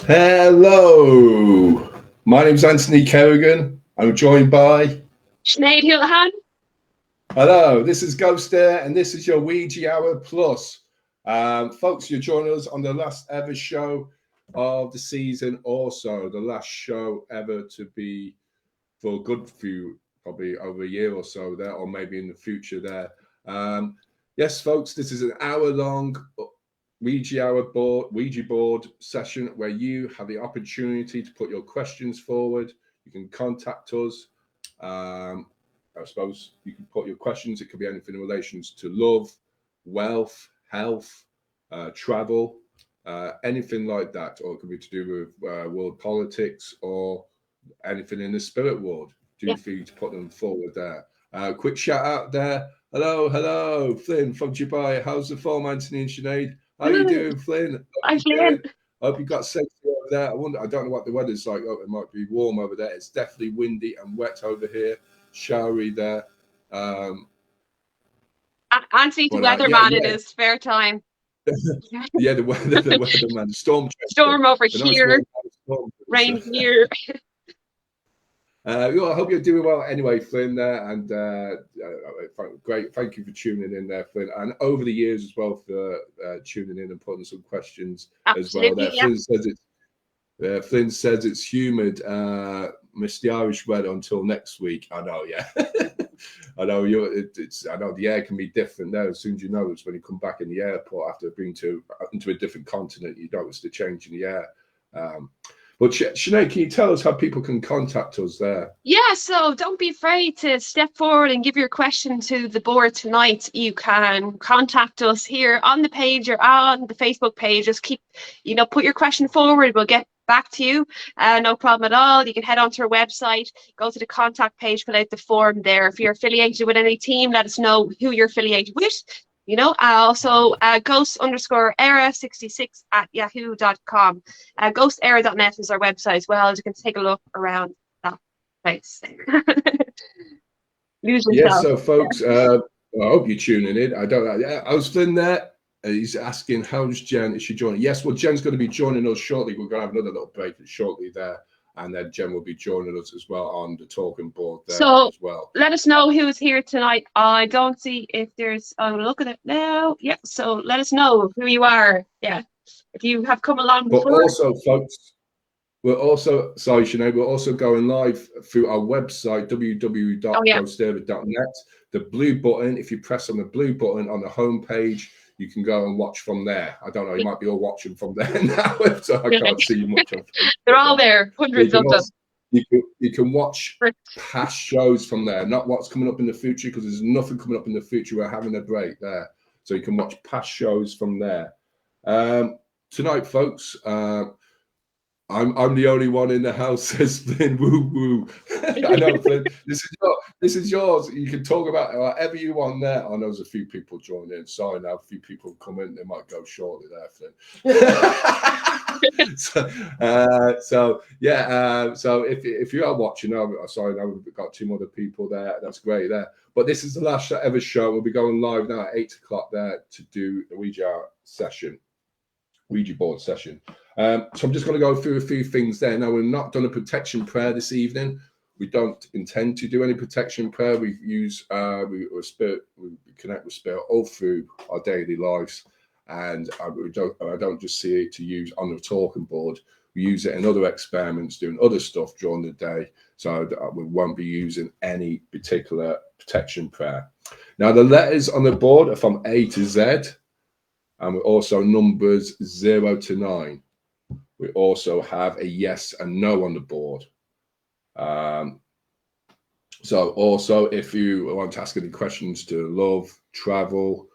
Hello, my name's Anthony Kerrigan. I'm joined by Sinead Houlihan. Hello, this is GhostÉire and this is your Ouija Hour Plus. Folks, you're joining us on the last ever show of the season, also the last show ever to be for a good few, probably over a year or so there, or maybe in the future there. Yes, folks, this is an hour-long Ouija board session where you have the opportunity to put your questions forward. You can contact us. I suppose you can put your questions. It could be anything in relation to love, wealth, health, travel, anything like that, or it could be to do with world politics or anything in the spirit world. Do for you to put them forward there. Quick shout out there. Hello, Flynn from Dubai. How's the form, Anthony and Sinead? How you doing, Flynn? I'm Flynn. Hope you got safety over there. I don't know what the weather's like. Oh, it might be warm over there. It's definitely windy and wet over here. Showery there. Anthony's the weatherman in his spare time. Yeah, the weatherman. Storm over here. Rain here. I hope you're doing well anyway, Flynn, there, and great. Thank you for tuning in there, Flynn, and over the years as well for tuning in and putting some questions as well there. Yeah. Flynn says it's humid. Miss the Irish weather until next week. I know, yeah. I know I know the air can be different there. As soon as you know it's when you come back in the airport after being into a different continent, you notice the change in the air. But Sinead, can you tell us how people can contact us there? Yeah, so don't be afraid to step forward and give your question to the board tonight. You can contact us here on the page or on the Facebook page. Just keep, put your question forward. We'll get back to you. No problem at all. You can head onto our website, go to the contact page, fill out the form there. If you're affiliated with any team, let us know who you're affiliated with. Also ghost_era66@yahoo.com. GhostÉire.net is our website as well. As you can take a look around that place. Yeah, so folks, I hope you're tuning in. I don't know. Yeah, I was Flynn there. He's asking, how's Jen? Is she joining? Yes, well, Jen's going to be joining us shortly. We're going to have another little break shortly there. And then Jen will be joining us as well on the talking board there as well. Let us know who's here tonight. I don't see if there's, I'm looking at it now. Yeah, so let us know who you are. Yeah, if you have come along before. But also, folks, we're also, sorry, Sinead, we're also going live through our website, www.ghostére.net. The blue button, if you press on the blue button on the home page, you can go and watch from there. I don't know, you might be all watching from there now, so I can't see much of it. They're all there, hundreds of them. You can watch past shows from there, not what's coming up in the future, because there's nothing coming up in the future. We're having a break there. So you can watch past shows from there. Tonight, folks, I'm the only one in the house, says Flynn. Woo woo. I know, Flynn. This is yours. You can talk about whatever you want there. I know there's a few people joining in. Sorry, now a few people come in. They might go shortly there, Flynn. So if you are watching, sorry, now we've got 2 other people there. That's great there. But this is the last ever show. We'll be going live now at 8 o'clock there to do the Ouija board session. So I'm just going to go through a few things there. Now, we've not done a protection prayer this evening. We don't intend to do any protection prayer. We use we connect with spirit all through our daily lives, and I don't just see it to use on the talking board. We use it in other experiments, doing other stuff during the day. So we won't be using any particular protection prayer. Now, the letters on the board are from A to Z, and we also numbers 0 to 9. We also have a yes and no on the board. So also, if you want to ask any questions to love, travel,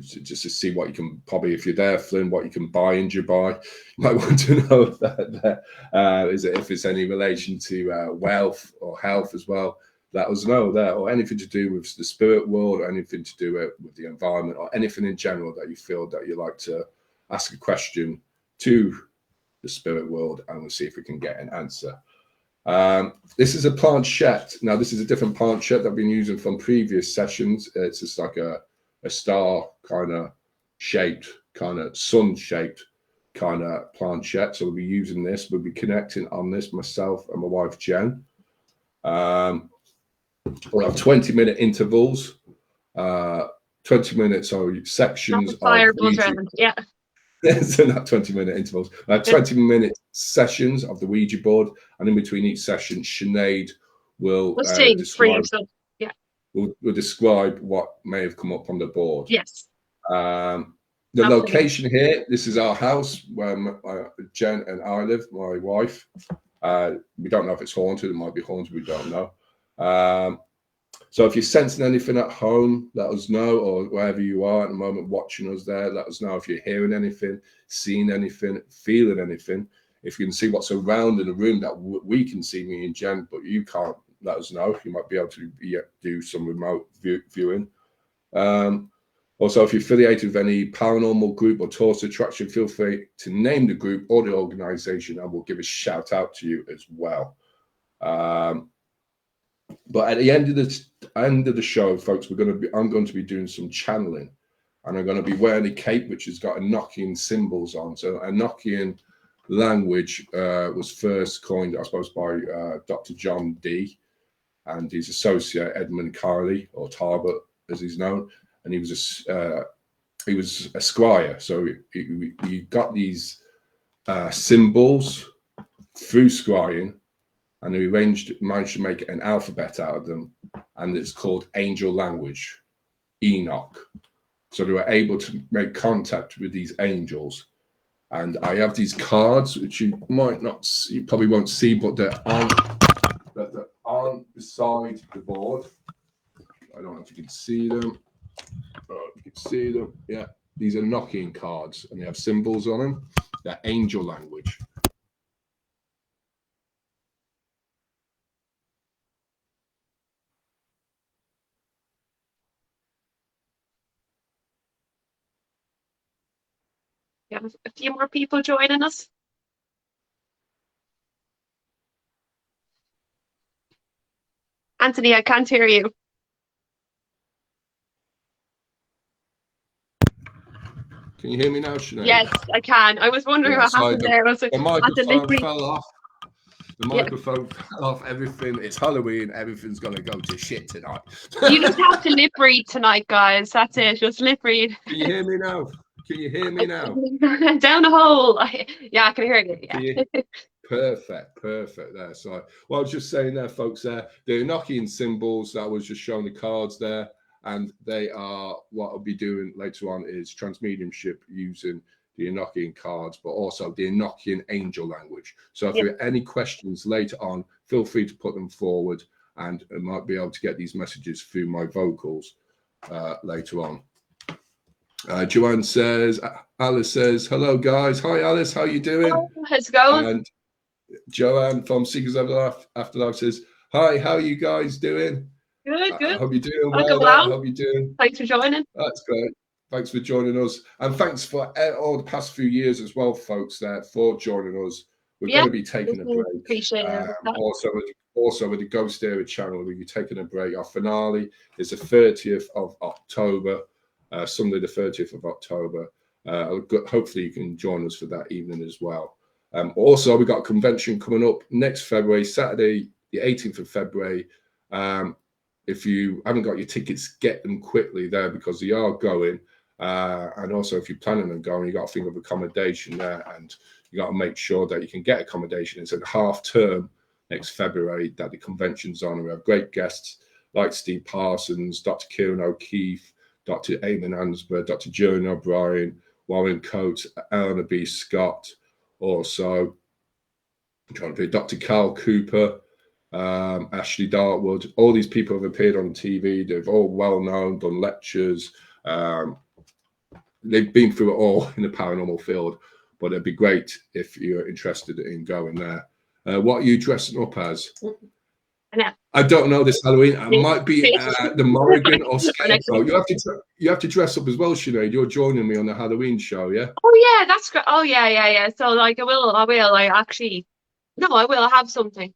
just to see what you can, probably if you're there, Flynn, what you can buy in Dubai, you might want to know that if it's any relation to wealth or health as well, let us know there, or anything to do with the spirit world, or anything to do with the environment, or anything in general that you feel that you like to ask a question to the spirit world, and we'll see if we can get an answer. This is a planchette. Now, this is a different planchette that I've been using from previous sessions. It's just like a star kind of shaped, kind of sun shaped kind of planchette. So we'll be using this. We'll be connecting on this, myself and my wife, Jen. We'll have 20-minute intervals, 20 minutes, so sections of Ouija. Yeah. So not 20-minute intervals. 20-minute sessions of the Ouija board, and in between each session, Sinead will describe. Yeah. Will describe what may have come up on the board. Yes. The location here. This is our house where Jen and I live. My wife. We don't know if it's haunted. It might be haunted. We don't know. So if you're sensing anything at home, let us know, or wherever you are at the moment watching us there, let us know if you're hearing anything, seeing anything, feeling anything. If you can see what's around in the room that we can see, me and Jen, but you can't, let us know. You might be able to do some remote viewing. Also, if you're affiliated with any paranormal group or tourist attraction, feel free to name the group or the organization, and we'll give a shout out to you as well. But at the end of the show, folks, I'm going to be doing some channeling, and I'm going to be wearing a cape which has got Enochian symbols on. So Enochian language was first coined, I suppose, by Dr. John Dee and his associate Edmund Carley, or Tarbert as he's known, and he was a scryer. So he got these symbols through scrying, and he managed to make an alphabet out of them, and it's called angel language, Enoch. So they were able to make contact with these angels. And I have these cards, which you probably won't see, but they're on beside the board. I don't know if you can see them. Oh, you can see them. Yeah, these are Enochian cards, and they have symbols on them. They're angel language. We have a few more people joining us. Anthony, I can't hear you. Can you hear me now, Sinead? Yes, I can. I was wondering what happened there. The microphone fell off. The microphone fell off. Everything. It's Halloween. Everything's going to go to shit tonight. You just have to lip read tonight, guys. That's it. Just lip read. Can you hear me now? Can you hear me now? Down the hole. Yeah, I can hear you. Yeah. Perfect there. So, well, I was just saying there, folks, the Enochian symbols that was just showing the cards there, and they are what I'll be doing later on is transmediumship using the Enochian cards, but also the Enochian angel language. So if there are any questions later on, feel free to put them forward, and I might be able to get these messages through my vocals later on. Joanne says, Alice says, hello guys. Hi Alice, how you doing? Hello, how's it going? And Joanne from Seekers of Afterlife says, hi, how are you guys doing? Good. I hope you're doing well. I hope you're doing. Thanks for joining. That's great. Thanks for joining us. And thanks for all the past few years as well, folks, for joining us. We're going to be taking a break. Appreciate it. Also with the GhostÉire channel, we'll be taking a break. Our finale is the 30th of October. Sunday the 30th of October. Hopefully you can join us for that evening as well. Also, we've got a convention coming up next February, Saturday, the 18th of February. If you haven't got your tickets, get them quickly there because they are going. And also, if you're planning on going, you got to think of accommodation there, and you got to make sure that you can get accommodation. It's at half term next February that the convention's on. We have great guests like Steve Parsons, Dr. Kieran O'Keefe, Dr. Eamon Ansberg, Dr. Joan O'Brien, Warren Coates, Eleanor B. Scott, also Dr. Carl Cooper, Ashley Dartwood. All these people have appeared on TV. They've all well known, done lectures. They've been through it all in the paranormal field, but it'd be great if you're interested in going there. What are you dressing up as? I don't know this Halloween. I might be the Morrigan or Scarecrow. You have to dress up as well, Sinead. You're joining me on the Halloween show, yeah? Oh yeah, that's great. Oh yeah. So like I will. I actually no, I will have something.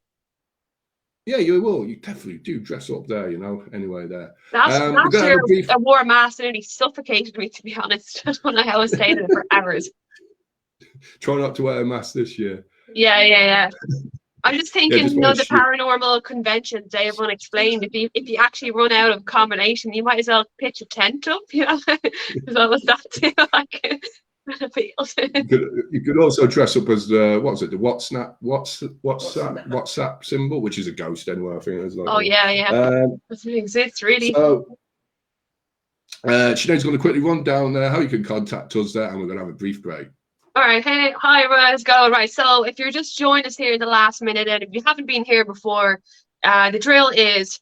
Yeah, you will. You definitely do dress up there, anyway there. Last year I wore a mask and it suffocated me, to be honest. When I was staying there for hours. Try not to wear a mask this year. Yeah. I'm just thinking, just wear a the shoe. paranormal convention, Day of Unexplained. If you actually run out of combination, you might as well pitch a tent up. As well as that too. Like, you could also dress up as the WhatsApp symbol, which is a ghost anyway. I think it's like. Oh yeah. Doesn't exist really. So, Sinead's going to quickly run down how you can contact us there, and we're going to have a brief break. All right, hey, hi everyone, let's go. Right, so if you're just joining us here in the last minute, and if you haven't been here before, the drill is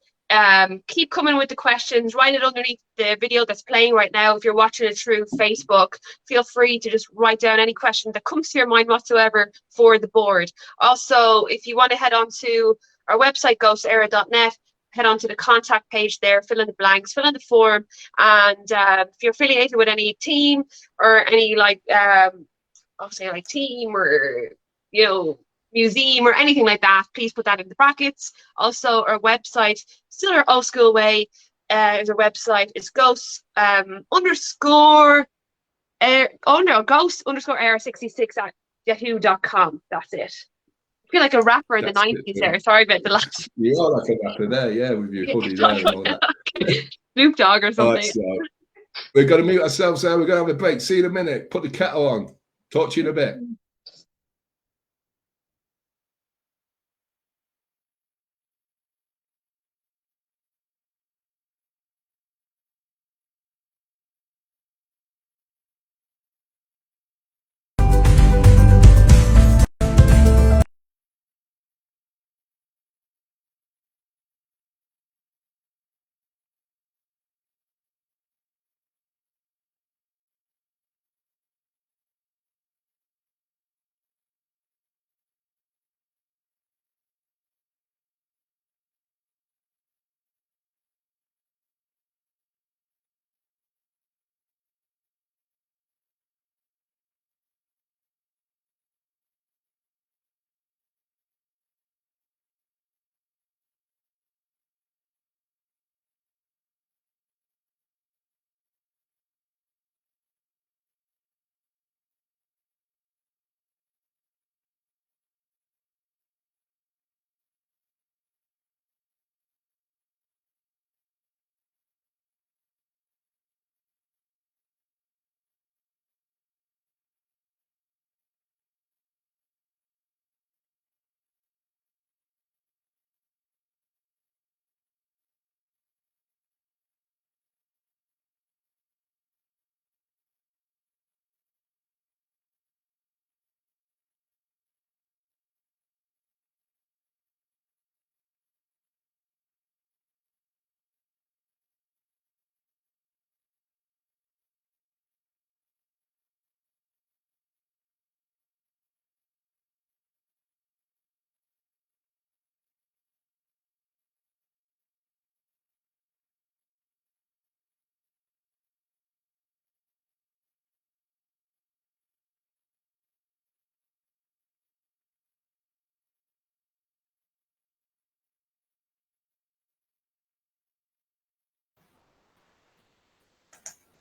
keep coming with the questions, write it underneath the video that's playing right now. If you're watching it through Facebook, feel free to just write down any question that comes to your mind whatsoever for the board. Also, if you want to head on to our website, GhostÉire.net, head on to the contact page there, fill in the blanks, fill in the form, and if you're affiliated with any team or any I'll say like team or, museum or anything like that, please put that in the brackets. Also, our website, still our old school way, is our website. It's ghost underscore air66 at yahoo.com. That's it. I feel like a rapper in the 90s there. Sorry about the last. You are like a rapper there, yeah, with your hoodie there and all that. Snoop Dogg or something. Right, so we're going to mute ourselves there. We're going to have a break. See you in a minute. Put the kettle on. Talk to you in a bit.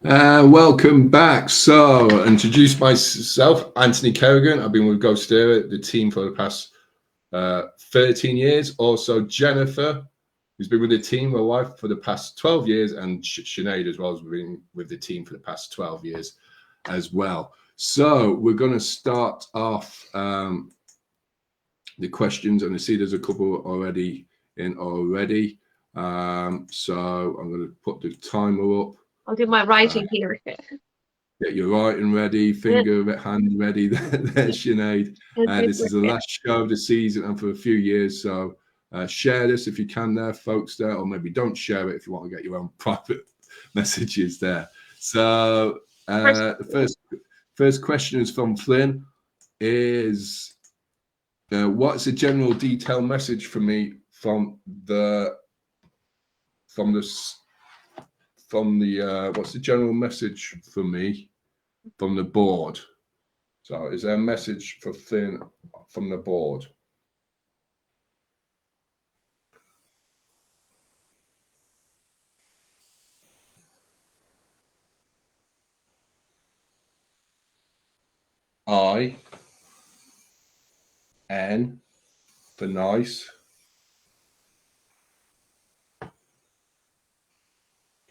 Welcome back. So, introduce myself, Anthony Kerrigan. I've been with GhostÉire, the team, for the past 13 years. Also, Jennifer, who's been with the team, my wife, for the past 12 years, and Sinead as well, has been with the team for the past 12 years as well. So, we're going to start off the questions, and I see there's a couple already in already. So, I'm going to put the timer up. I'll do my writing here. Get your writing ready, hand ready. There's Sinead. This is the last show of the season and for a few years. So share this if you can there, folks there, or maybe don't share it if you want to get your own private messages there. So the first question is from Flynn. What's a general detailed message for me from the what's the general message for me from the board? So is there a message for Flynn from the board? I N for nice.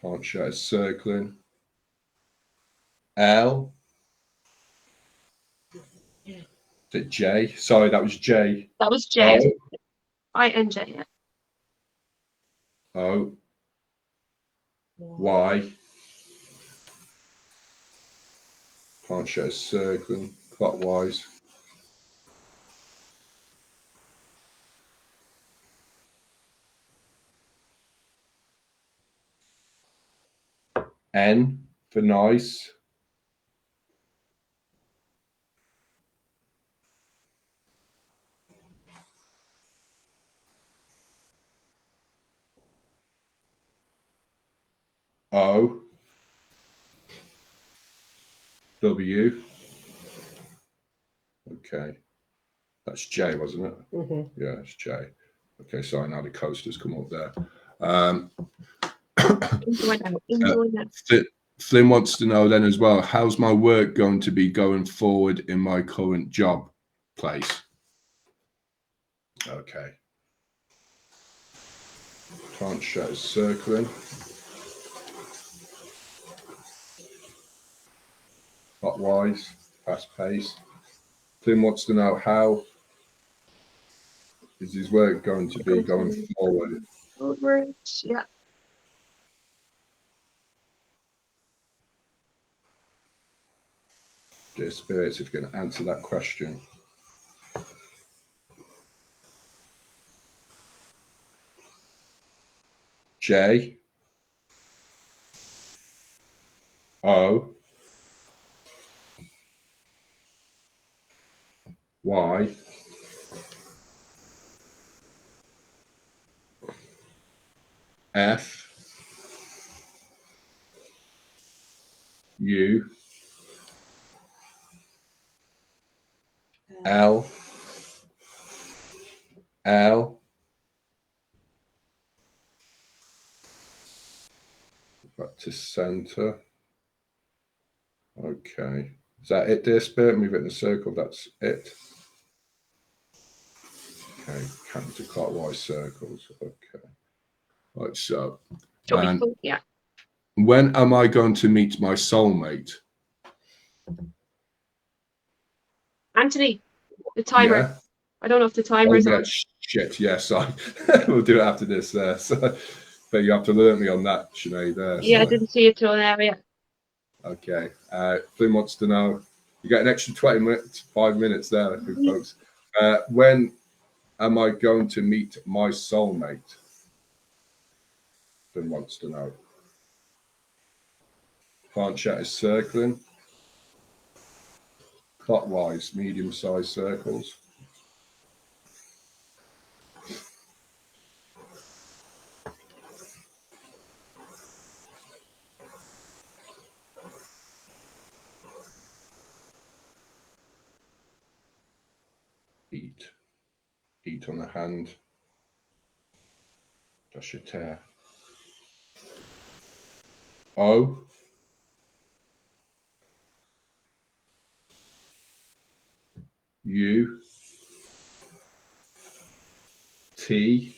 Planchette is circling. L. Is it J? Sorry, that was J. That was J. O. I-N-J, yeah. O. Y. Planchette is circling clockwise. N for nice. O. W. Okay. That's J, wasn't it? Mm-hmm. Yeah, it's J. Okay, sorry, now the coaster's come up there. Flynn wants to know then as well, how's my work going to be going forward in my current job place? Okay. Planchette is circling. Clockwise, fast pace. Flynn wants to know how is his work going to be going forward? Forward, yeah. Dear spirits, if you're going to answer that question. J. O. Y. F. U. L. L. Back to center. Okay. Is that it, dear spirit? Move it in a circle. That's it. Okay. Counterclockwise circles. Okay. Right. So. Yeah. When am I going to meet my soulmate? Anthony, the timer. Yeah. I don't know if the timer is on. Shit. Yes, we'll do it after this. There. So, but you have to learn me on that, Sinead. There. Yeah, so. I didn't see it till now. Yeah. Okay. Flynn wants to know. You get an extra 20 minutes, 5 minutes there, I think, folks. When am I going to meet my soulmate? Flynn wants to know. Planchette is circling. Clockwise, medium-sized circles. Eat on the hand. That's your tear. O. U. T.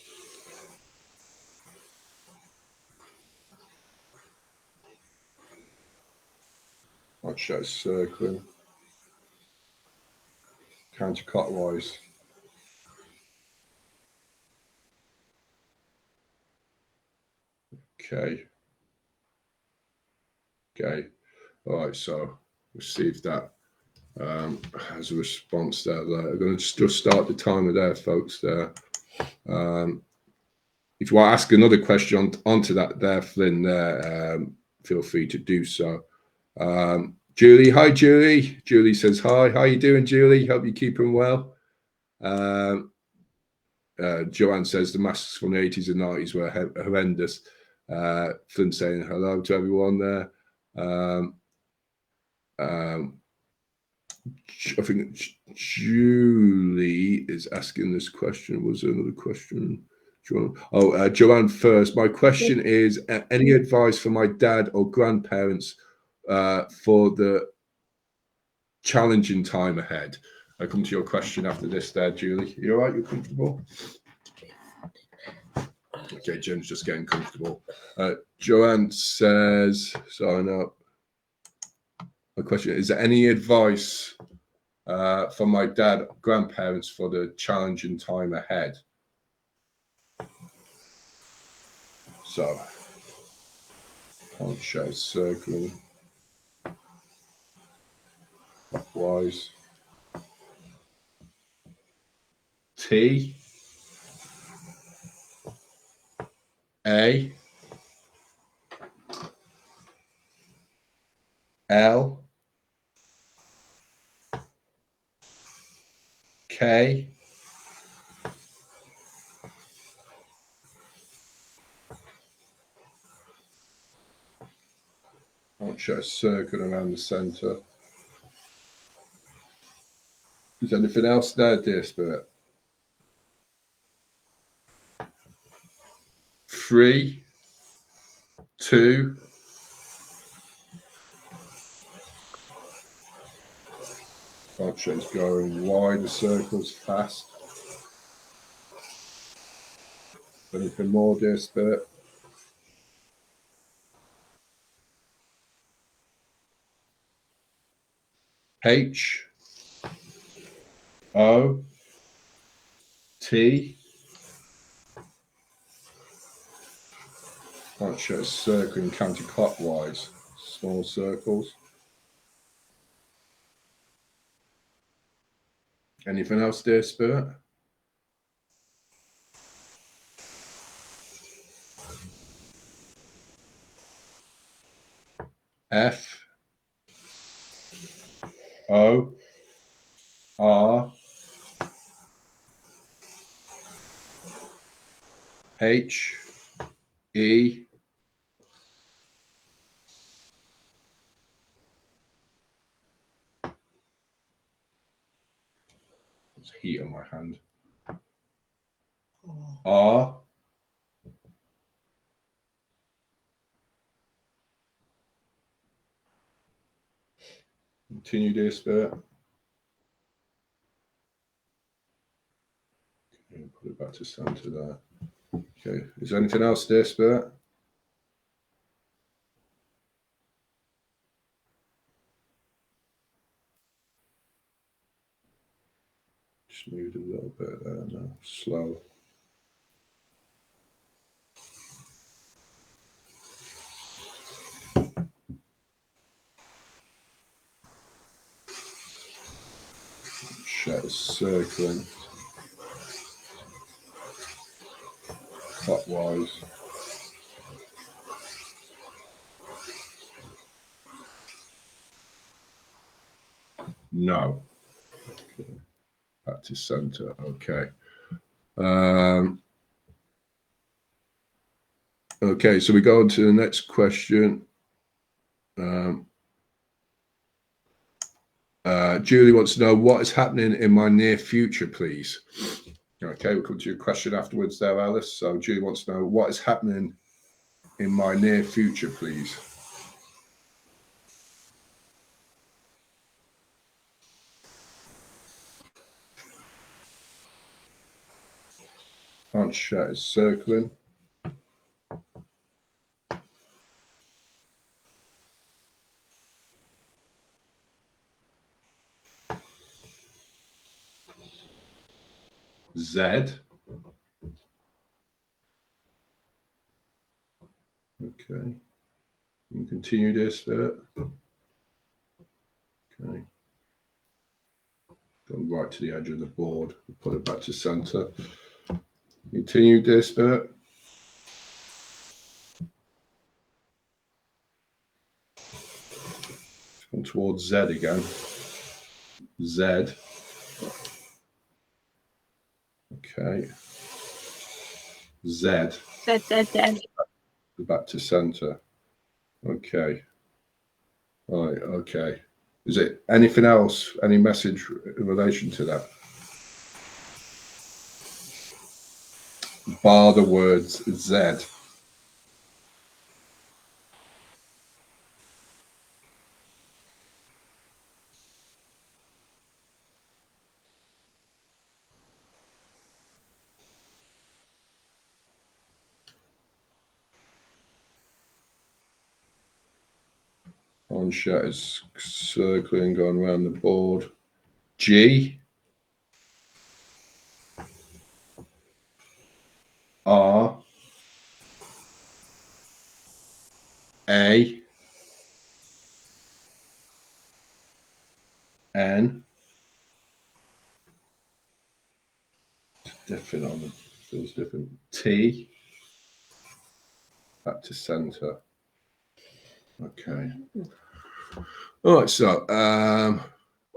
I'll show circling. Counterclockwise. Okay. Okay. All right. So received that as a response there. I'm going to just start the timer there, folks. There. If you want to ask another question onto that there, Flynn, there, feel free to do so. Julie, hi, Julie. Julie says hi. How you doing, Julie? Hope you're keeping well. Joanne says the masks from the 80s and 90s were horrendous. Flynn saying hello to everyone there. I think Julie is asking this question. Was there another question? Joanne first. My question is, any advice for my dad or grandparents for the challenging time ahead? I come to your question after this there, Julie. You all right? You comfortable? Okay, Jim's just getting comfortable. Joanne says, sign up. A question, is there any advice from my dad, grandparents for the challenging time ahead? So, can't show circle. Clockwise. T. A. L. K. Can't show a circle around the center. Is there anything else there, dear spirit? 3, 2. Can't show it's going wide, the circle's fast. Anything more, dear spirit? H. O. T. Can't show a circle in counterclockwise. Small circles. Anything else, dear spirit? F. O. R. H. E. There's heat on my hand. R. Continue, dear spirit. Okay, put it back to center there. Okay, is there anything else, dear spirit? Just moved a little bit there now. Slow. Shadow circling. Clockwise. No. Okay. Back to center. Okay. Okay, so we go on to the next question. Julie wants to know what is happening in my near future, please. Okay, we'll come to your question afterwards there, Alice. So Julie wants to know what is happening in my near future, please. Can't shut is circling. Z. Okay. You continue this there. Okay. Go right to the edge of the board. Put it back to center. Continue this bit. Come towards Z again. Z. Okay. Z. Z. Back to center. Okay. All right. Okay. Is it anything else? Any message in relation to that? Bar the words Z. On shot is circling, going around the board. G. R. A. N. Different on them. Feels different. T. Back to center. Okay. All right. So,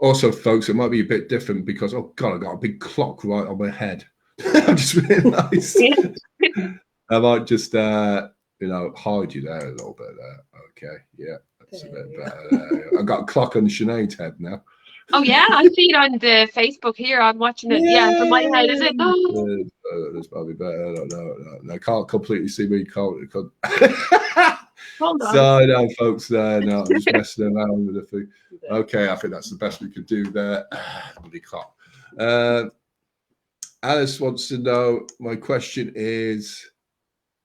also, folks, it might be a bit different because, oh God, I got a big clock right on my head. I just realised. I might just, hide you there a little bit there. Okay. Yeah. That's a bit better. I've got a clock on Sinead's head now. Oh yeah, I see it on the Facebook here. I'm watching it. Yeah, from my head, is it? Oh. That's probably better. I don't know. I can't completely see me. Hold on. So no, folks. No, I'm just messing around with the thing. Okay, I think that's the best we could do there. Bloody clock. Alice wants to know. My question is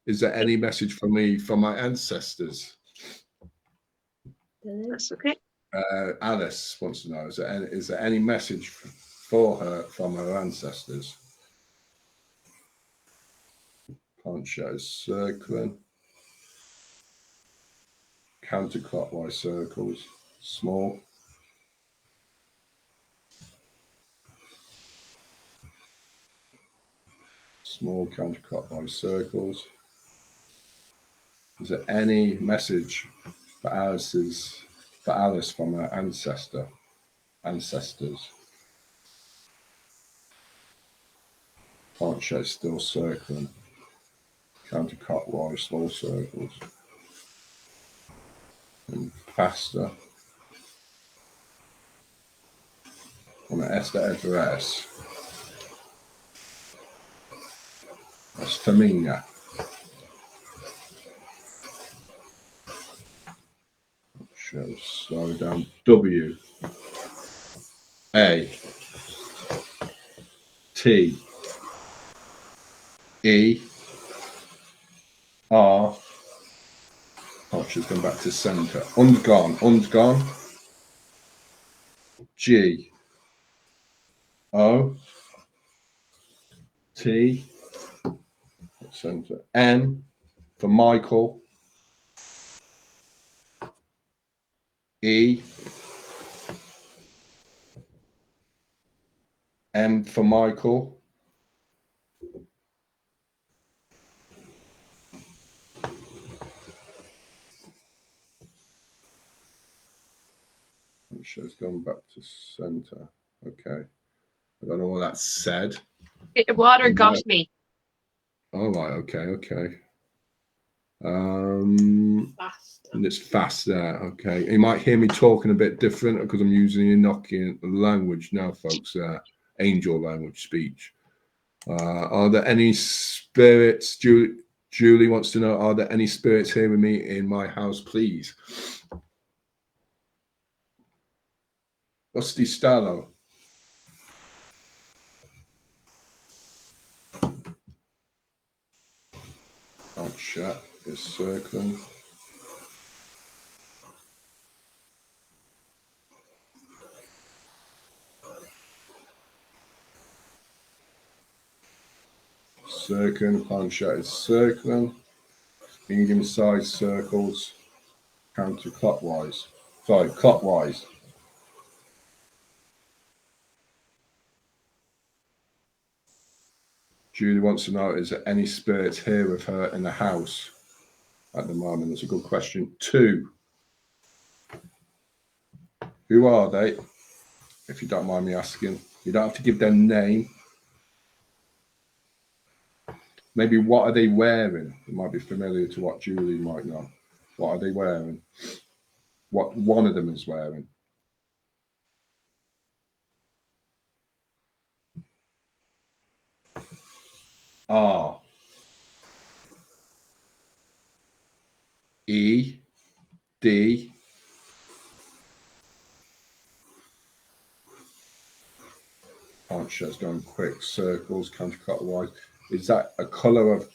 there any message for me from my ancestors? That's okay. Alice wants to know, is there any message for her from her ancestors? Poncho circling. Counterclockwise circles. Small. Small counterclockwise circles. Is there any message for Alice from her ancestors? Poncho still circling. Counterclockwise small circles. And faster. On the S. That's Femina. Shows slow down. W. A. T. E. R. Oh, she's gone back to center. Und's gone. G. O. T. Center. N for Michael. E. M for Michael. She's gone back to center. Okay. I don't know what that said. Water got me. All right. Okay. And it's fast there. Okay. You might hear me talking a bit different because I'm using Enochian language now, folks. Angel language speech. Are there any spirits? Julie wants to know, are there any spirits hearing me in my house, please? What's the stalo? Oh, chat is circling. Circling, planchette is circling. Medium-sized circles, counterclockwise. Sorry, clockwise. Julie wants to know, is there any spirits here with her in the house at the moment? That's a good question. 2. Who are they? If you don't mind me asking. You don't have to give their name. Maybe what are they wearing? It might be familiar to what Julie might know. What are they wearing? What one of them is wearing. R. E. D. Poncho's going quick. Circles, counterclockwise. Is that a colour of...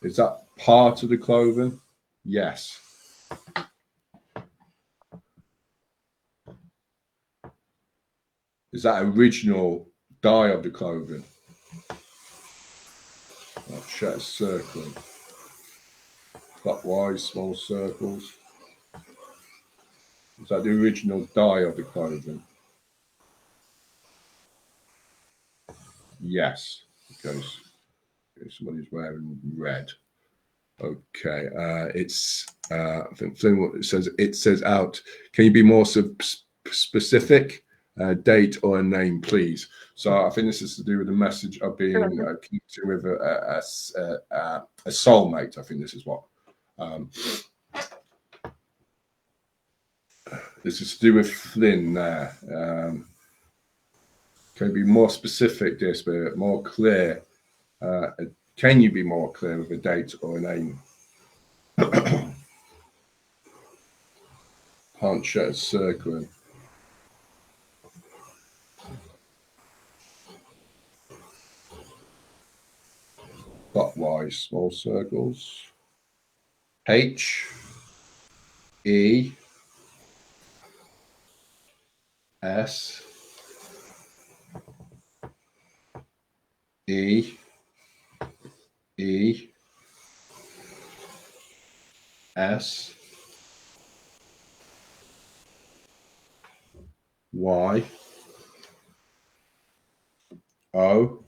Is that part of the clothing? Yes. Is that original dye of the clothing? I'll shut a circle. Clockwise, small circles. Is that the original dye of the clothing? Yes. Okay. Somebody's wearing red. Okay. It's I think Flynn says out. Can you be more specific? Date or a name, please. So I think this is to do with the message of being connected with a soulmate. I think this is what. This is to do with Flynn there. Can you be more specific, dear Spirit, more clear? Can you be more clear with a date or a name? Can't shut a circle. Clockwise, small circles. H, E, S, E, E, S, Y, O,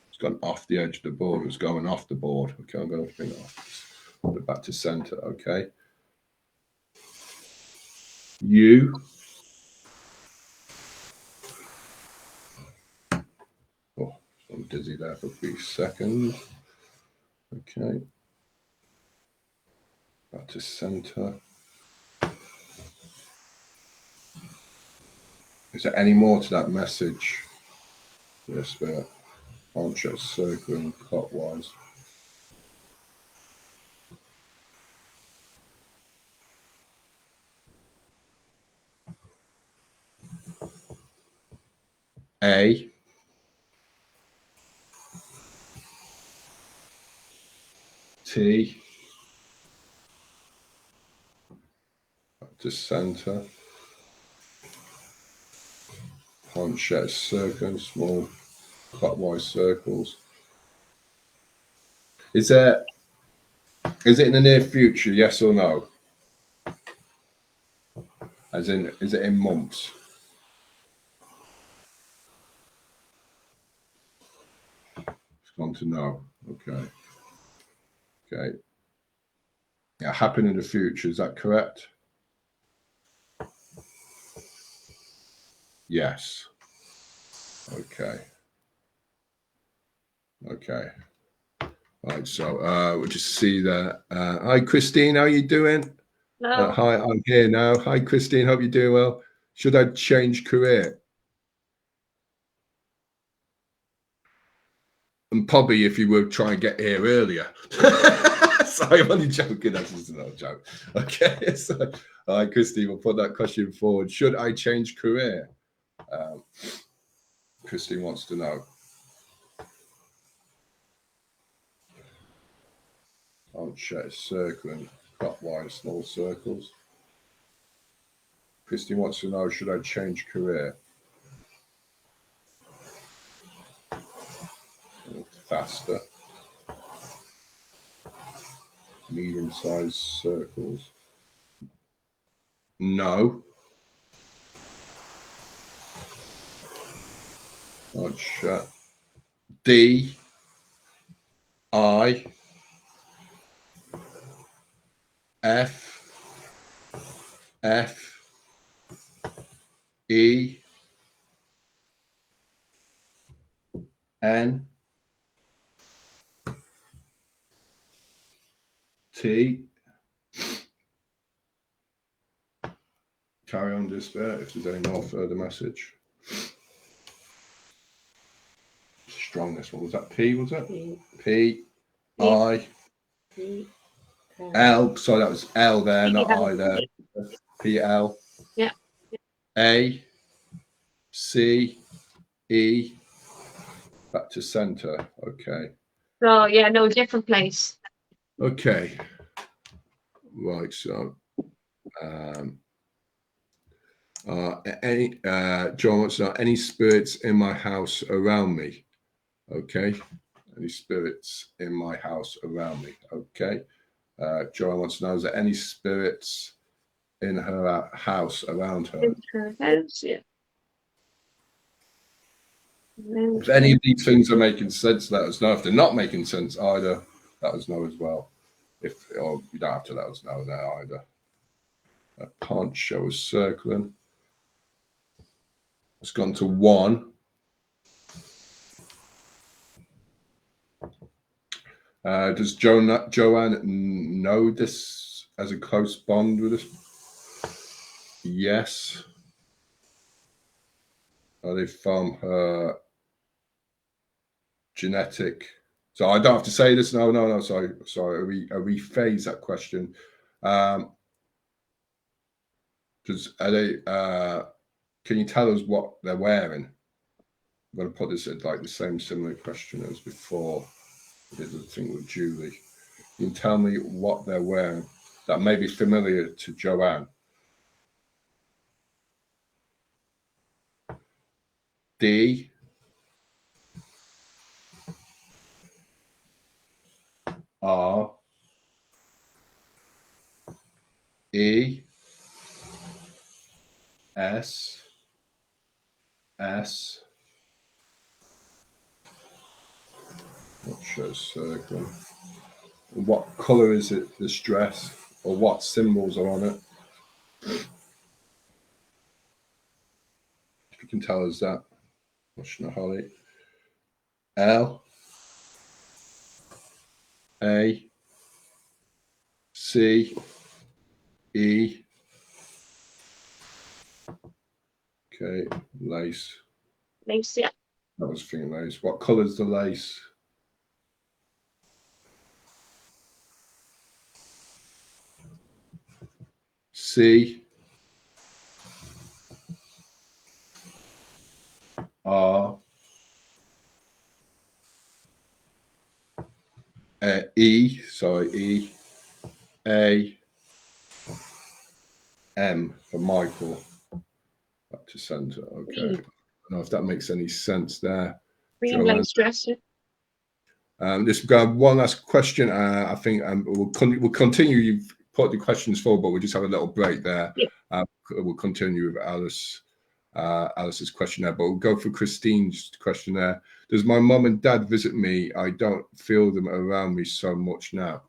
it's gone off the edge of the board. It's going off the board. Okay, I'm going to bring it off. Put it back to center. Okay. U. Oh, I'm dizzy there for a few seconds. Okay. Back to center. Is there any more to that message? Yes, but can't shut circling clockwise. A. T. Back to center. Can't shut circles, small clockwise circles. Is it in the near future, yes or no? As in, is it in months? It's gone to no. Okay. Okay. Yeah, happen in the future, is that correct? Yes. Okay. Okay. Right, so we'll just see that. Hi, Christine, how you doing? Hi, I'm here now. Hi, Christine, hope you're doing well. Should I change career? And probably if you would try and get here earlier. Sorry, I'm only joking. That's just another joke. Okay, so hi, Christine, we'll put that question forward. Should I change career? Christine wants to know. I'll check circling clockwise, small circles. Christine wants to know, should I change career? Faster. Medium-sized circles. No. I'll check. D. I. F. F. E. N. T. Carry on just there if there's any more further message. Strong this one. Was that P, was it? P. I. P. L. Sorry, that was L there, not I there. P. L. Yeah. A. C. E. Back to center. Okay. So yeah, no, different place. Okay. Right, so John wants to know any spirits in my house around me. Okay, any spirits in my house around me. Okay, Joanne wants to know, is there any spirits in her house around her? In her house, yeah. If any of these things are making sense, let us know. If they're not making sense either, let us know as well. Or you don't have to let us know there either. I can't show us circling. It's gone to 1. Does Joanne know this as a close bond with us? Yes. Are they from her genetic? So I don't have to say this. No. Sorry. I rephrase that question. Are they? Can you tell us what they're wearing? I'm going to put this at like the same similar question as before. I did the thing with Julie. You can tell me what they're wearing that may be familiar to Joanne. D. R. E. S. S. Not sure circle. What color is it, this dress, or what symbols are on it? If you can tell us that. Washing Holly. L. A. C. E. Okay, lace. Lace, yeah. That was thinking lace. What color is the lace? C. R. E. Sorry, E. A. M for Michael. Back to center. Okay. I don't know if that makes any sense there. Green lace dress. This we've got one last question. I think we'll continue. You've put the questions forward, but we'll just have a little break there. Yeah. We'll continue with Alice's question there, but we'll go for Christine's question there. Does my mum and dad visit me? I don't feel them around me so much now.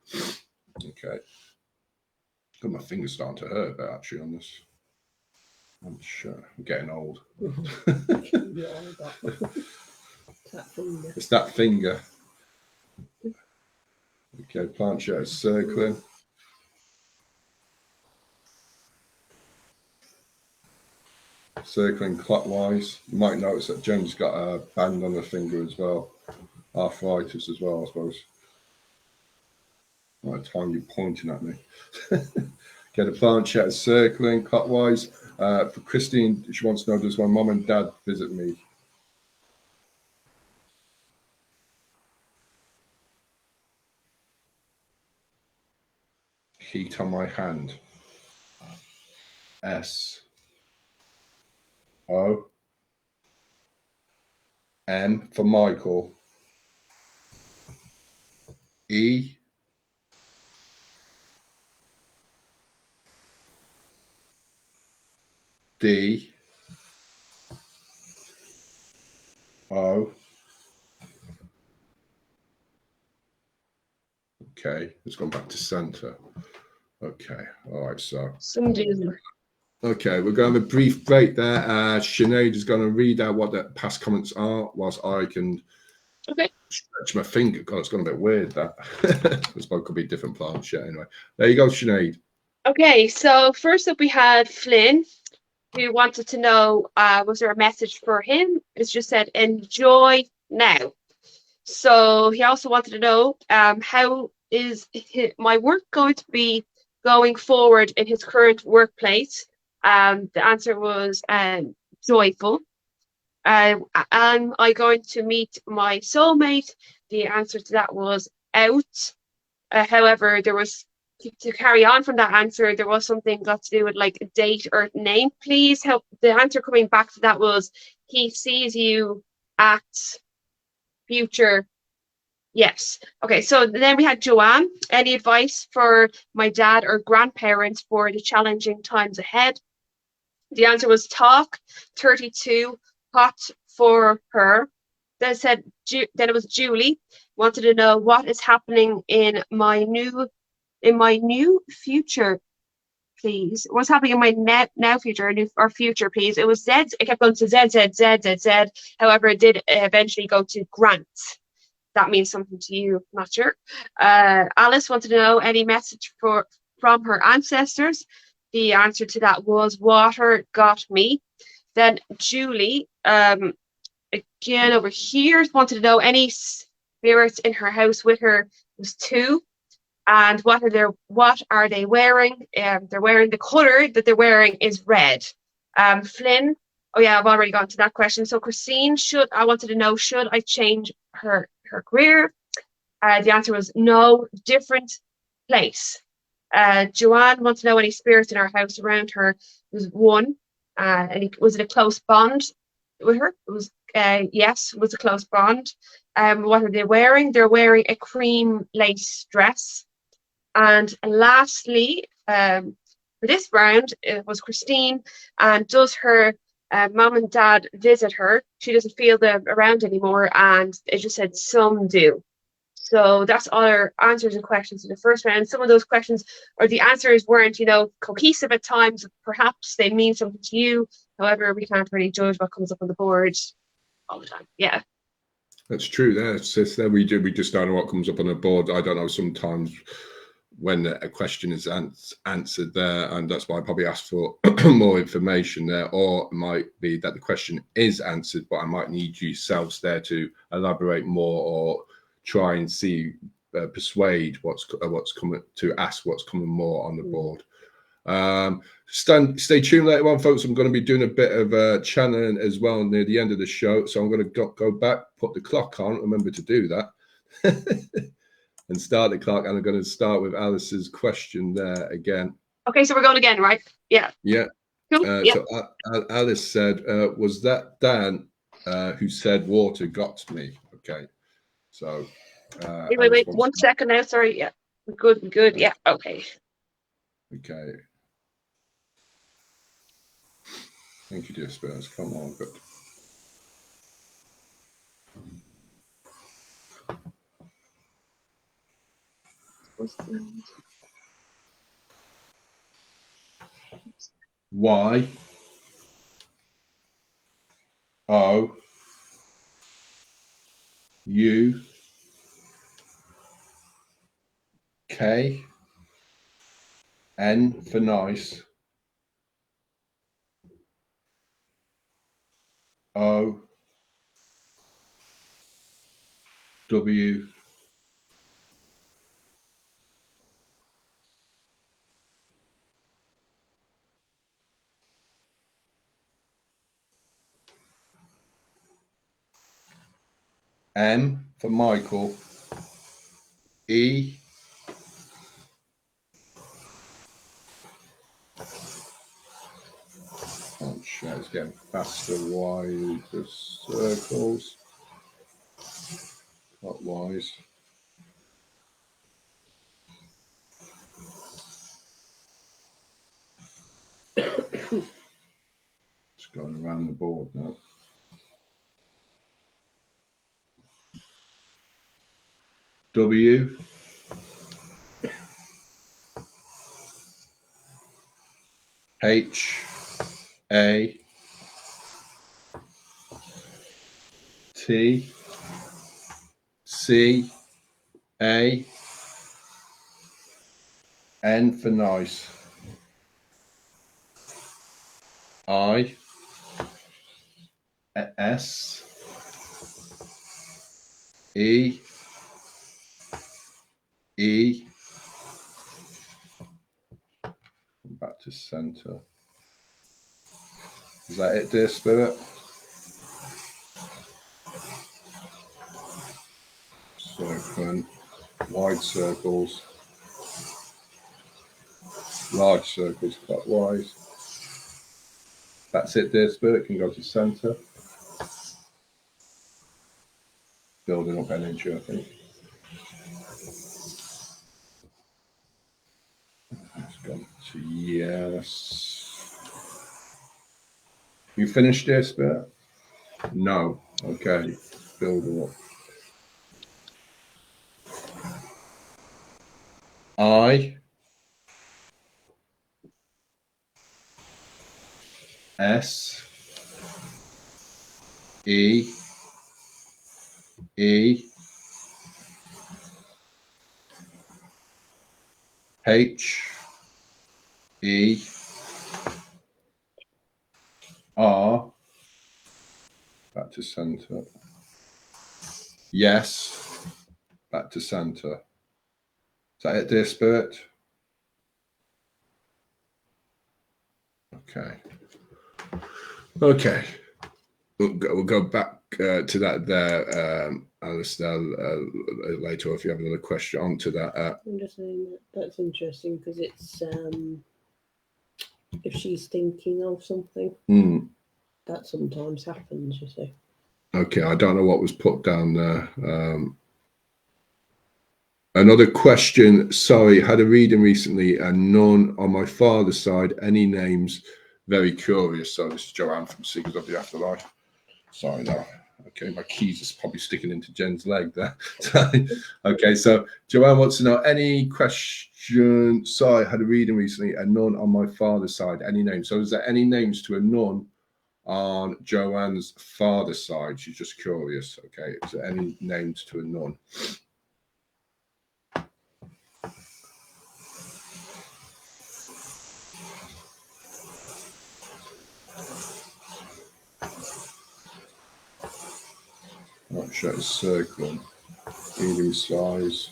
Okay. Got my fingers starting to hurt there, actually, on this. I'm sure I'm getting old. It's that finger. Okay, planchette is circling. Circling clockwise. You might notice that Jen's got a band on her finger as well. Arthritis as well, I suppose. By the time you're pointing at me. Okay, the planchette is circling clockwise. For Christine, she wants to know, does my mum and dad visit me? Heat on my hand. S. O. M for Michael. E. D. O. Okay, it's gone back to center. Okay, all right, so. Okay, we're going to have a brief break there. Sinead is going to read out what the past comments are, whilst I can stretch my finger. God, it's gone a bit weird, that. This one could be a different planchette anyway. There you go, Sinead. Okay, so first up we had Flynn, who wanted to know, was there a message for him? It's just said, enjoy now. So he also wanted to know, how is my work going to be going forward in his current workplace? The answer was joyful. Am I going to meet my soulmate? The answer to that was out. However, there was to carry on from that answer, there was something got to do with like a date or name, please. Help. The answer coming back to that was he sees you at future. Yes. Okay. So then we had Joanne. Any advice for my dad or grandparents for the challenging times ahead? The answer was talk, 32, hot for her. Then then it was Julie, wanted to know what is happening in my new future, please. What's happening in my now future or future, please? It was Z. It kept going to Z, Z, Z, Z, Z. However, it did eventually go to Grant. That means something to you, not sure. Alice wanted to know any message from her ancestors. The answer to that was water got me. Then Julie, again over here, wanted to know any spirits in her house with her. It was 2. And what are they wearing? They're wearing the color that they're wearing is red. Flynn, oh yeah, I've already gone to that question. So Christine, I wanted to know, should I change her career? The answer was no, different place. Joanne wants to know any spirits in our house around her. There's 1. And was it a close bond with her? It was yes, it was a close bond. What are they wearing? They're wearing a cream lace dress. And lastly, for this round, it was Christine. And does her mom and dad visit her? She doesn't feel them around anymore, and it just said some do. So that's all our answers and questions in the first round. Some of those questions or the answers weren't, cohesive at times. Perhaps they mean something to you. However, we can't really judge what comes up on the board all the time. Yeah. That's true. That's there. We just don't know what comes up on the board. I don't know sometimes when a question is answered there, and that's why I probably asked for more information there, or it might be that the question is answered, but I might need yourselves there to elaborate more or try and see, persuade what's coming, to ask what's coming more on the board. Stay tuned later on, folks. I'm going to be doing a bit of channeling as well near the end of the show, so I'm going to go back, put the clock on, remember to do that. And start the clock, and I'm going to start with Alice's question there again. Okay, so we're going again, right? Yeah. Yeah. Cool. So Alice said, was that Dan who said water got me? Okay. So. Wait. 1 second now. Sorry. Yeah. Good. Yeah. Okay. Okay. Thank you, dear Spurs. Come on, good. Y O U K N for nice, O W M for Michael, E oh shit, it's getting faster. Y the circles, clockwise. Just going around the board now. W H A T C A N for nice, I S E back to center. Is that it, dear Spirit? Circle, wide circles. Large circles clockwise. That's it, dear spirit. Can go to center. Building up energy, I think. It's gone to yes. You finished, dear spirit? No. Okay. Building up. I S E E H E R, back to center. Yes, back to center. Is that it, dear spirit? Okay. Okay. We'll go back to that there, Alistair, later, if you have another question onto that. I'm just saying that's interesting because it's if she's thinking of something, that sometimes happens, you see. Okay, I don't know what was put down there. Another question. Sorry, had a reading recently and none on my father's side. Any names? Very curious. So this is Joanne from Seekers of the Afterlife. Sorry, no. Okay, my keys is probably sticking into Jen's leg there. Okay, so Joanne wants to know any question. Sorry, had a reading recently and none on my father's side. Any names? So is there any names to a nun on Joanne's father's side? She's just curious. Okay, is there any names to a nun? Right, show a circle, medium size,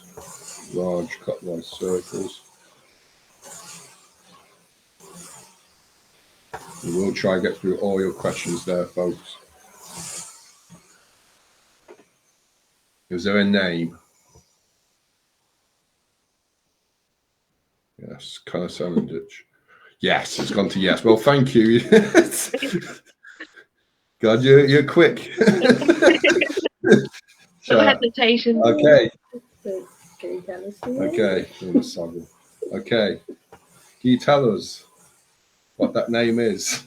large clockwise circles. We will try and get through all your questions there, folks. Is there a name? Yes, clairsentinence. Yes, it's gone to yes. Well, thank you. God, you're quick. No hesitation. Okay. So, can you tell us? Okay. Okay. Can you tell us what that name is?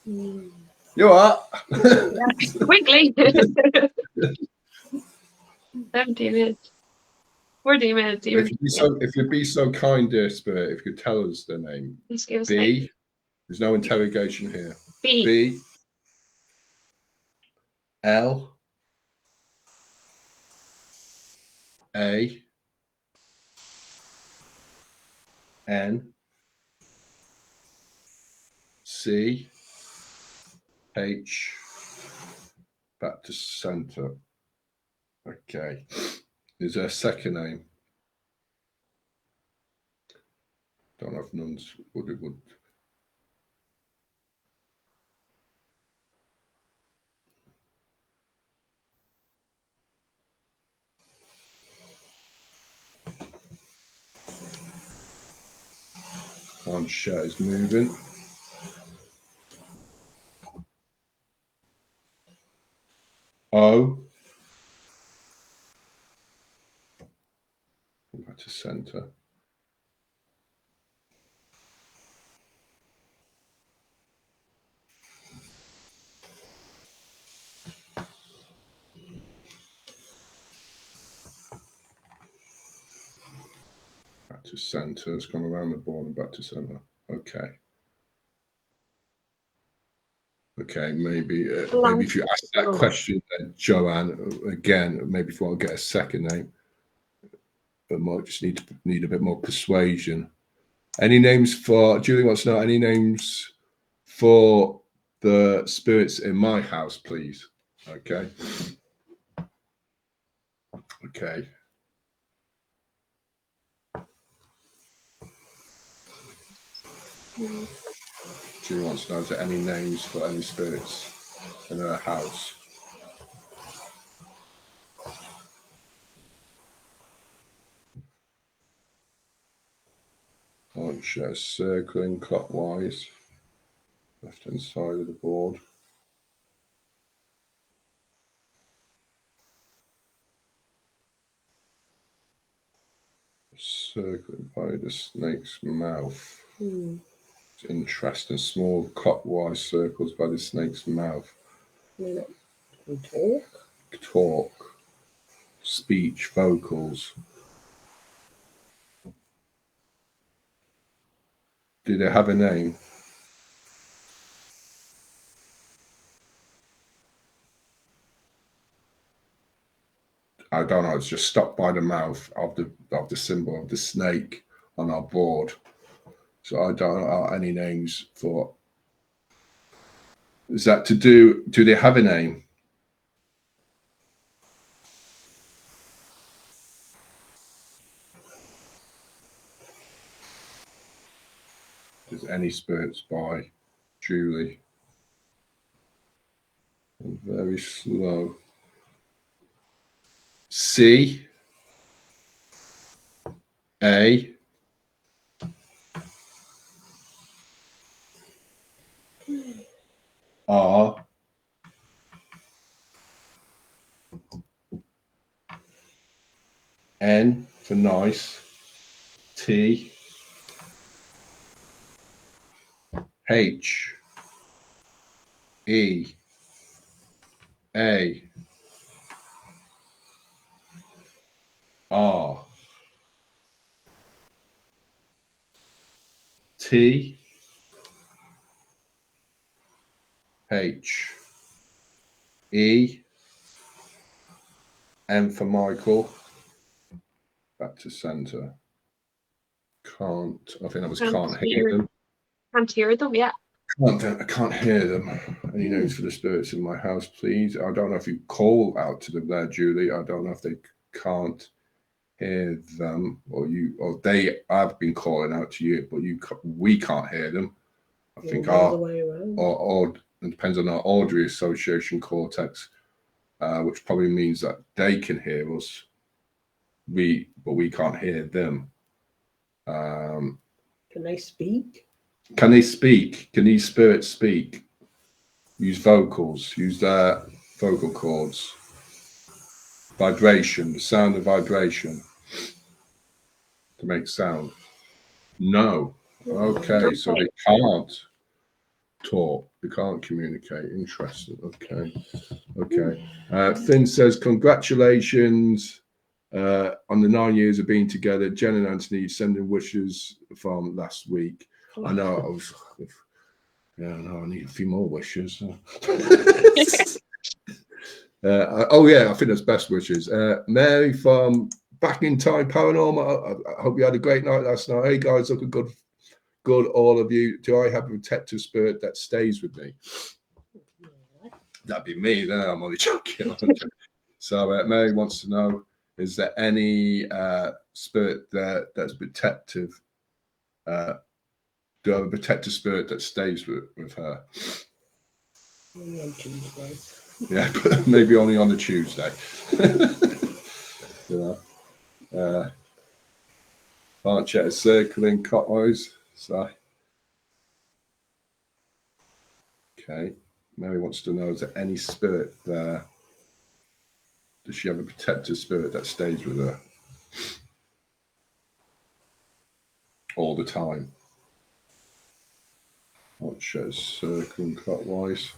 You are. Quickly. 17 minutes. 14 minutes. If you'd be so kind, dear spirit, if you could tell us the name. Just give us B. There's no interrogation here. B. B. L. A. N. C. H. Back to center. Okay. Is there a second name? Don't know if nuns would. One shot is moving. O. Back to center. Back to center. It's gone around the board and back to center. Okay. Okay, maybe if you ask that question, then Joanne, again, maybe if I get a second name, but might just need a bit more persuasion. Any names for Julie wants to know any names for the spirits in my house, please. Okay. Okay. Julie wants to know is there any names for any spirits in her house. Armchair circling clockwise, left hand side of the board. Circling by the snake's mouth. It's interesting. Small clockwise circles by the snake's mouth. We talk. Talk. Speech, vocals. Do they have a name? I don't know. It's just stuck by the mouth of the symbol of the snake on our board. So I don't know any names for. Is that to do? Do they have a name? Does any spirits by Julie? And very slow. C A R N for nice, T H E A R T H E M for Michael. Back to center. Can't. I think that was can't hear them. Can't hear them, yeah. I can't hear them. Any notes for the spirits in my house, please? I don't know if you call out to them there, Julie. I don't know if they can't hear them or they have been calling out to you, but we can't hear them. I think it depends on our auditory association cortex, which probably means that they can hear us. But we can't hear them. Can they speak? Can they speak? Can these spirits speak? Use vocals. Use their vocal cords. Vibration. The sound of vibration. To make sound. No. Okay, so they can't talk. They can't communicate. Interesting. Okay. Finn says, congratulations on the 9 years of being together. Jen and Anthony sending wishes from last week. I know. I need a few more wishes. I think that's best wishes. Mary from Back in Time Paranormal. I hope you had a great night last night. Hey guys, looking good, all of you. Do I have a protective spirit that stays with me? That'd be me. Then I'm only joking. So Mary wants to know: is there any spirit there that's protective? Do I have a protective spirit that stays with her? Only on Tuesday. Yeah, but maybe only on a Tuesday. Armchair circling clockwise. So, okay. Mary wants to know: is there any spirit there? Does she have a protective spirit that stays with her all the time? Armchair circling clockwise.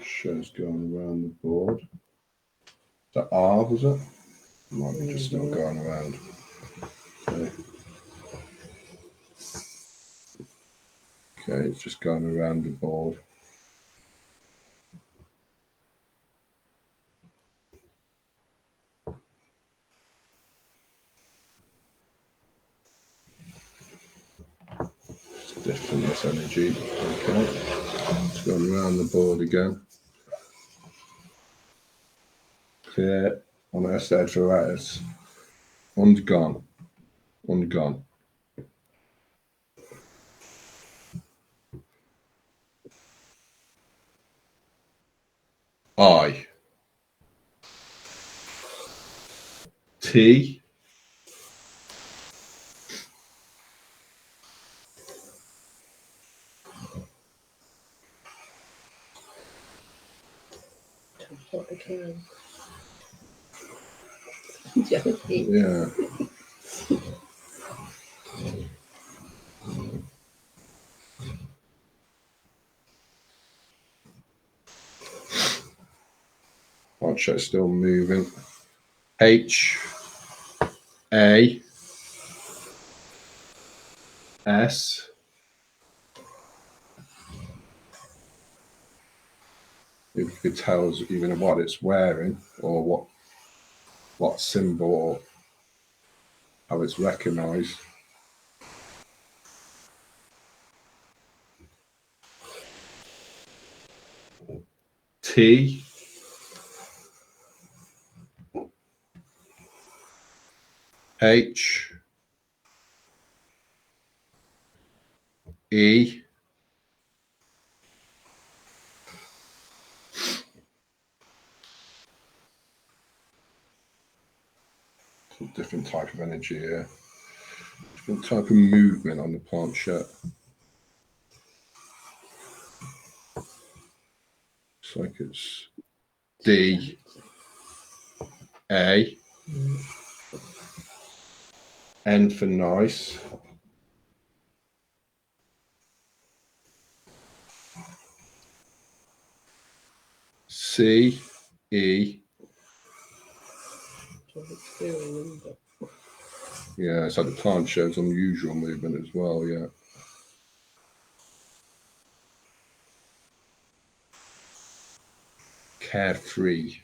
Show's going around the board. Is that R, was it? Might be just still going around. Okay, it's just going around the board. It's different, this energy. Okay, it's going around the board again. Clear on osteoarthritis. Undergone. I. T. What I can. Joking. Yeah. Watch it, still moving. H. A. S. If you could tell us even what it's wearing or what symbol or how it's recognized. T. H. E. It's a different type of energy here. Different type of movement on the planchette. It's like it's D. A. N for nice. C. E. Yeah, it's like the plant shows unusual movement as well, yeah. Carefree.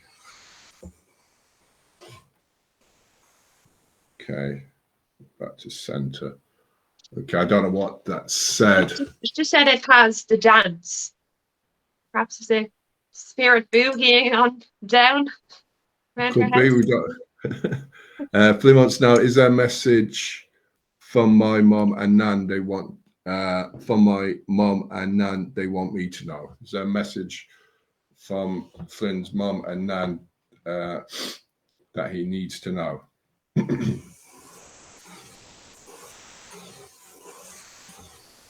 Okay, back to center. Okay, I don't know what that said. It just said it has the dance. Perhaps it's a spirit boogieing on down. Could be. We don't. Flynn wants to know, is there a message from my mom and nan they want from my mom and nan they want me to know? Is there a message from Flynn's mom and nan that he needs to know?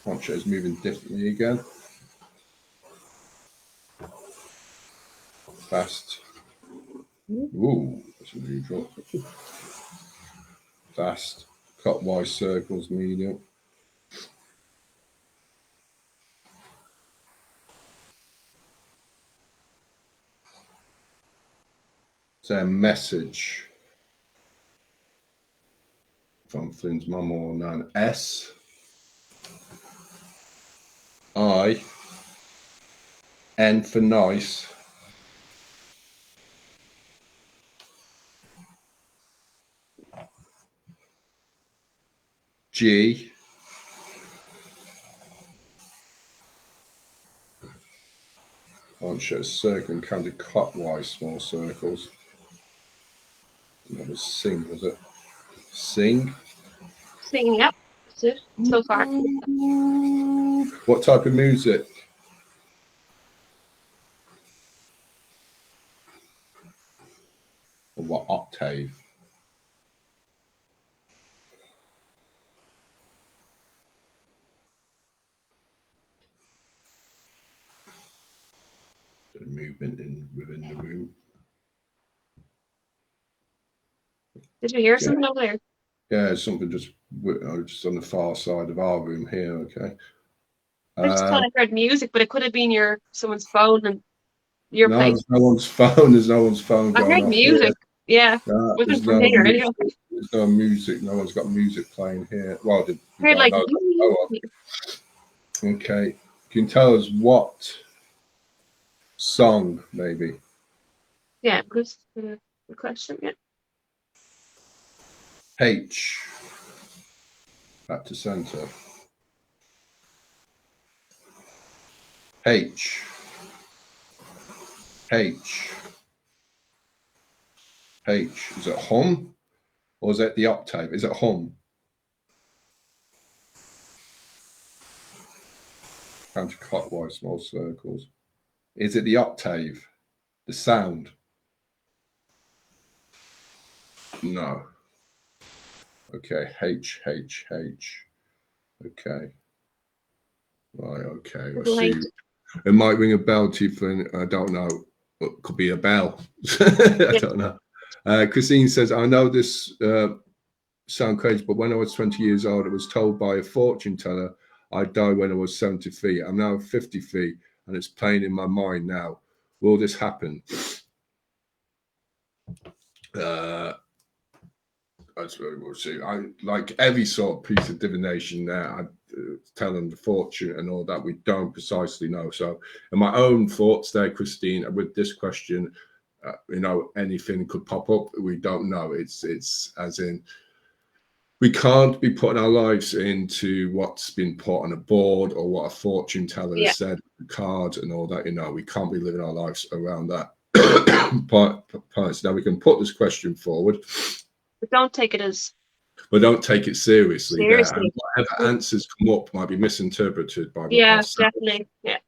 Poncho's moving differently again. Fast. Ooh, that's unusual. Fast. Clockwise circles, medium. Is there a message from Flynn's mum or nan? S. I. N for nice. G. Show circle and counter-clockwise small circles. That was sing, was it? Sing. Singing, yep. That's it so far. What type of music? Or what octave? The movement within the room. Did you hear something over there? Yeah, something just on the far side of our room here. Okay. I just thought I heard music, but it could have been someone's phone and your no, place. there's no one's phone. There's no one's phone I going heard off music. Here. Yeah. No, Wasn't there's from no here music. anyway. There's no music. No one's got music playing here. Well, I heard like. Okay. Can you tell us what song, maybe? Yeah, just the question. Yeah. H. Back to center. H. H. H. Is it hum? Or is it the octave? Is it hum? Counterclockwise small circles. Is it the octave? The sound. No. Okay, H. Okay. Right, okay. I see. It might ring a bell to you, for, I don't know. It could be a bell. I don't know. Christine says, I know this sound crazy, but when I was 20 years old, I was told by a fortune teller I'd die when I was 70 feet. I'm now 50 feet, and it's playing in my mind now. Will this happen? That's what we'll see. I like every sort of piece of divination there. I tell them the fortune and all that. We don't precisely know. So, in my own thoughts there, Christine, with this question, you know, anything could pop up. We don't know. It's as in, we can't be putting our lives into what's been put on a board or what a fortune teller has said, the cards and all that. You know, we can't be living our lives around that. Now we can put this question forward. But don't take it as. But don't take it seriously. There. And whatever Yeah. answers come up might be misinterpreted by Definitely. Yeah.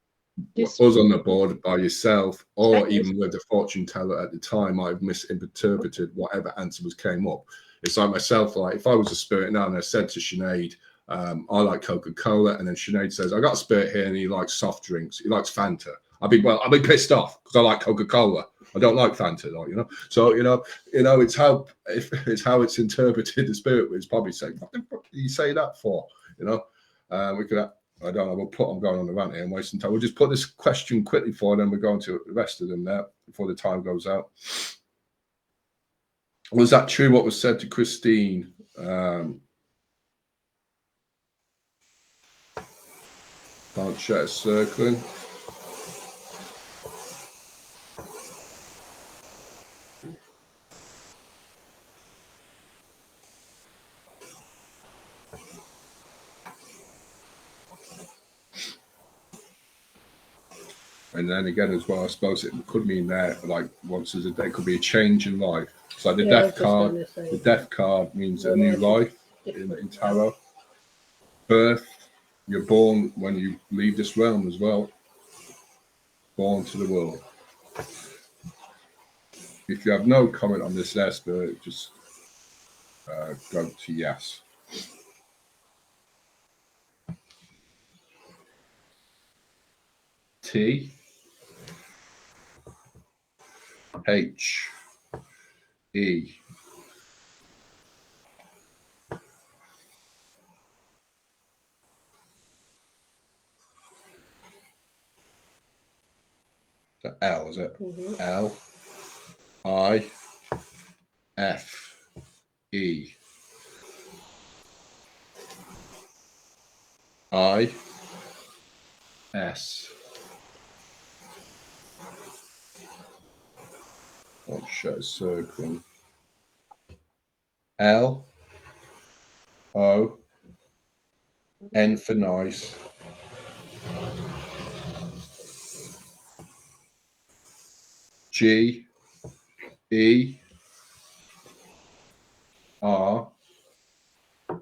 Us on the board, by yourself, or even with the fortune teller at the time might have misinterpreted whatever answer came up. It's like myself, like if I was a spirit now and I said to Sinead, I like Coca-Cola, and then Sinead says, I got a spirit here and he likes soft drinks, he likes Fanta. I'd be pissed off because I like Coca-Cola. I don't like Fanta, like, you know. So it's how it's interpreted. The spirit is probably saying, "What the fuck did you say that for?" You know. We could. I don't know. I'm going on the rant here and wasting time. We'll just put this question quickly forward, and we're going to the rest of them there before the time goes out. Was that true? What was said to Christine? Planchette circling. And then again, as well, I suppose it could mean there, like once there's there could be a change in life. So the death card, the death card means a new life in tarot. Birth, you're born when you leave this realm as well. Born to the world. If you have no comment on this there, Spirit, just go to yes. T. H. E. The L, is it? Mm-hmm. L. I. F. E. I. S. I'll show a circle. L. O. N for nice. G. E. R.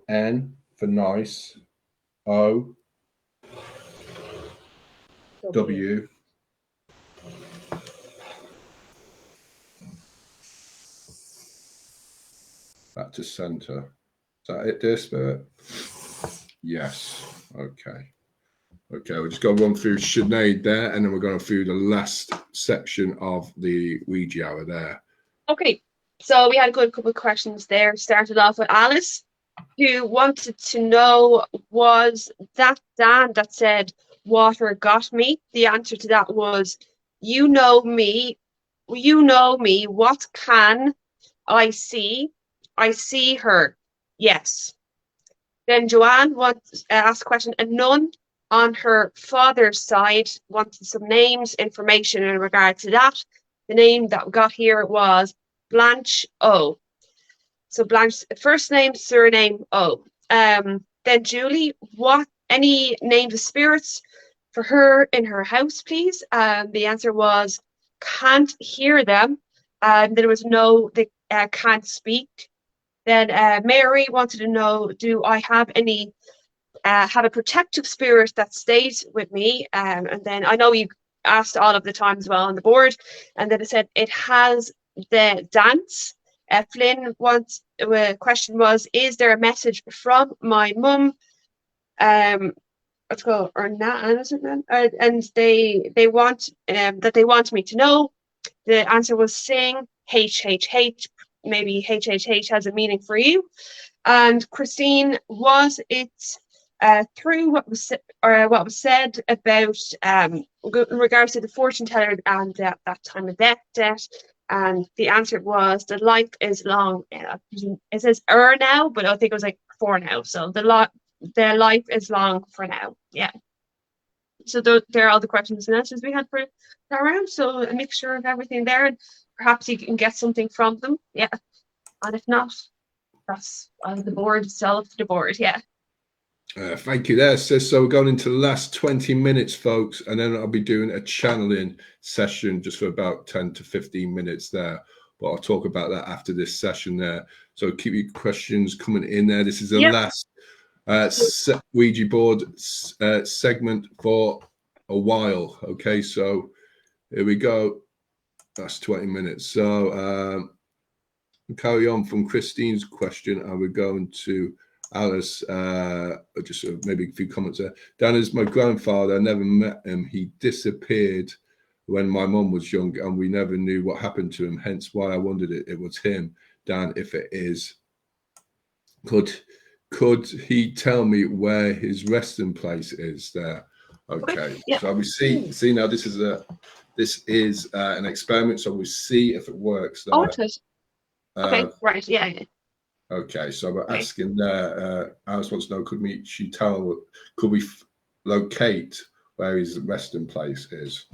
N for nice. O. W. Back to center. Is that it, dear Spirit? Yes. Okay. Okay, we're just going to run through Sinead there, and then we're going through the last section of the Ouija hour there. Okay, so we had a good couple of questions there. Started off with Alice, who wanted to know, was that Dan that said, water got me? The answer to that was, you know me, what can I see? I see her. Yes. Then Joanne asked a question, a nun on her father's side wanted some names, information in regard to that. The name that we got here was Blanche O. So Blanche, first name, surname O. Then Julie, any names of spirits for her in her house, please? The answer was, can't hear them. There was no, they can't speak. Then Mary wanted to know, do I have any, have a protective spirit that stays with me? And then I know you asked all of the time as well on the board. And then it said it has the dance. Flynn wants question was, is there a message from my mum? Let's go, or Nan, is it Nan? And they want that they want me to know. The answer was sing, HHH. Maybe HHH has a meaning for you. And Christine, was it through what was said about in regards to the fortune teller and that time of death? And the answer was the life is long. It says now, but I think it was like for now. So the life is long for now. Yeah. So there are all the questions and answers we had for that round. So a mixture of everything there, and perhaps you can get something from them. Yeah. And if not, that's the board. It's all up to the board. Yeah. Thank you there, sis. So we're going into the last 20 minutes, folks, and then I'll be doing a channeling session just for about 10 to 15 minutes there. But I'll talk about that after this session there. So keep your questions coming in there. This is the last Ouija board segment for a while. Okay, so here we go. That's 20 minutes. So carry on from Christine's question, and we're going to Alice. Just maybe a few comments there. Dan is my grandfather. I never met him. He disappeared when my mum was young, and we never knew what happened to him. Hence why I wondered it was him. Dan, if it is, could he tell me where his resting place is there? Okay. Yeah. So we see now this is an experiment, so we see if it works there. Oh, it is. Okay, right, yeah. Okay, so we're asking there, Alice wants to know, could we locate where his resting place is?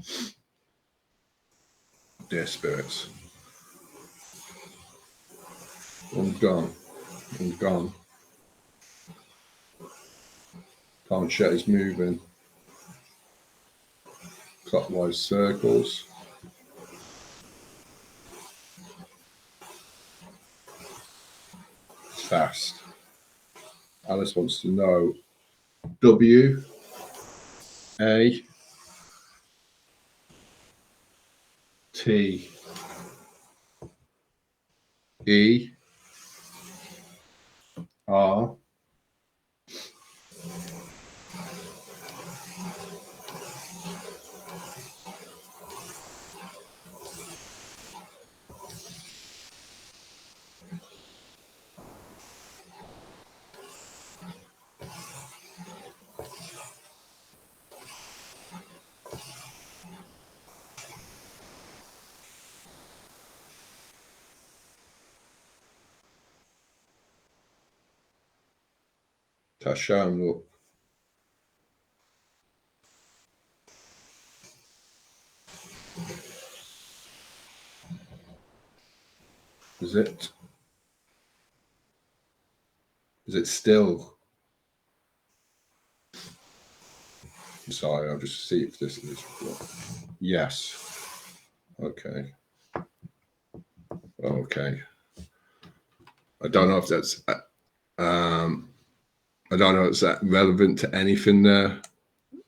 Dear spirits. I'm gone. Planchette is moving. Clockwise circles. Fast. Alice wants to know W A T E R Tashan, look. Is it still? Sorry, I'll just see if this is. Yes. Okay. Okay. I don't know if that's. I don't know if it's that relevant to anything there,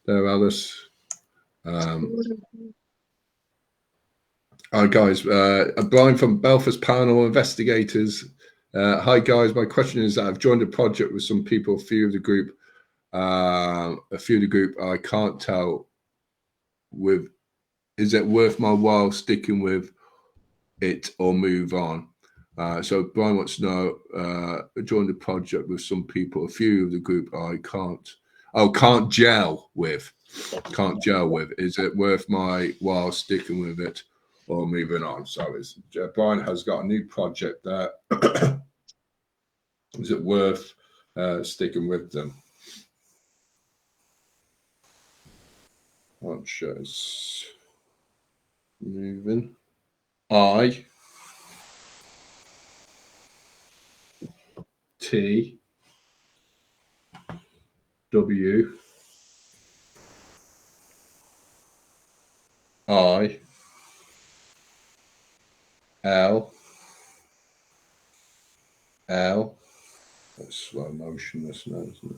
Alice. Hi guys, Brian from Belfast Paranormal Investigators. Hi guys, my question is that I've joined a project with some people, a few of the group. I can't tell is it worth my while sticking with it or move on? So Brian wants to know, joined the project with some people, a few of the group I can't gel with. Is it worth my while sticking with it or moving on? So Brian has got a new project there. Is it worth sticking with them? It's moving. I T W I L L. That's slow motion, this now, isn't it?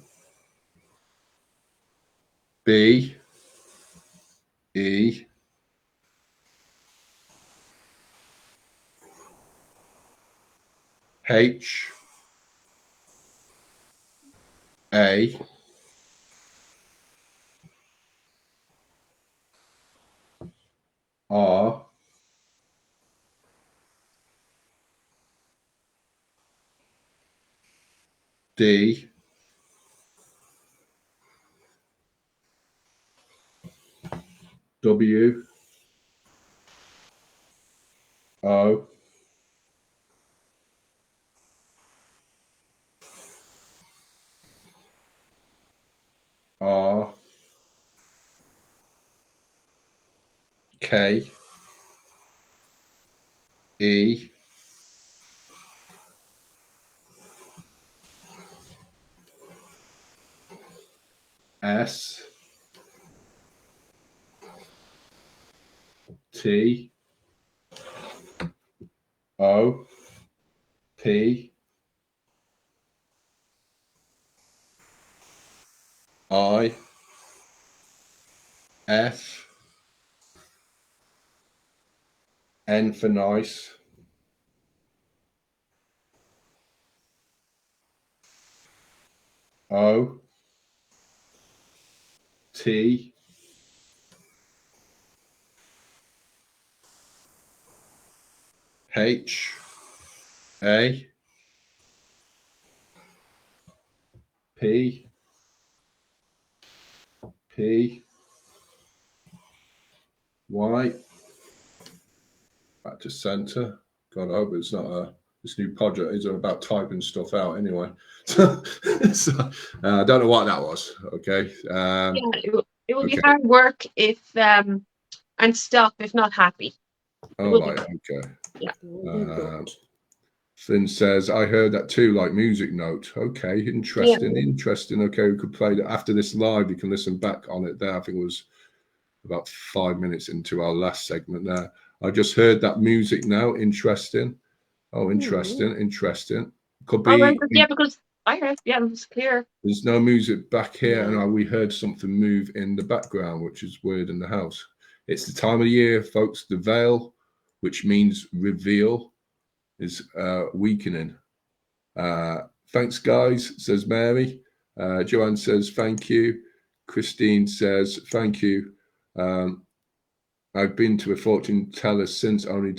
B E H A R D W O R K E S T O P I F N for nice O T H A P P Y. Back to center. God, I hope it's not this new project isn't about typing stuff out anyway. So, I don't know what that was. Okay. Yeah, it would okay. be hard work if and stop if not happy. Oh, right. Okay. Yeah. Finn says, I heard that too, like music note. Okay, interesting, interesting. Okay, we could play that after this live. You can listen back on it there. I think it was about 5 minutes into our last segment there. I just heard that music now. Interesting. Oh, interesting, interesting. Could be. Oh, well, yeah, because I heard, yeah, it was clear. There's no music back here, and we heard something move in the background, which is weird in the house. It's the time of the year, folks. The veil, which means reveal, is weakening. Thanks, guys, says Mary. Joanne says, thank you. Christine says, thank you. I've been to a fortune teller since, only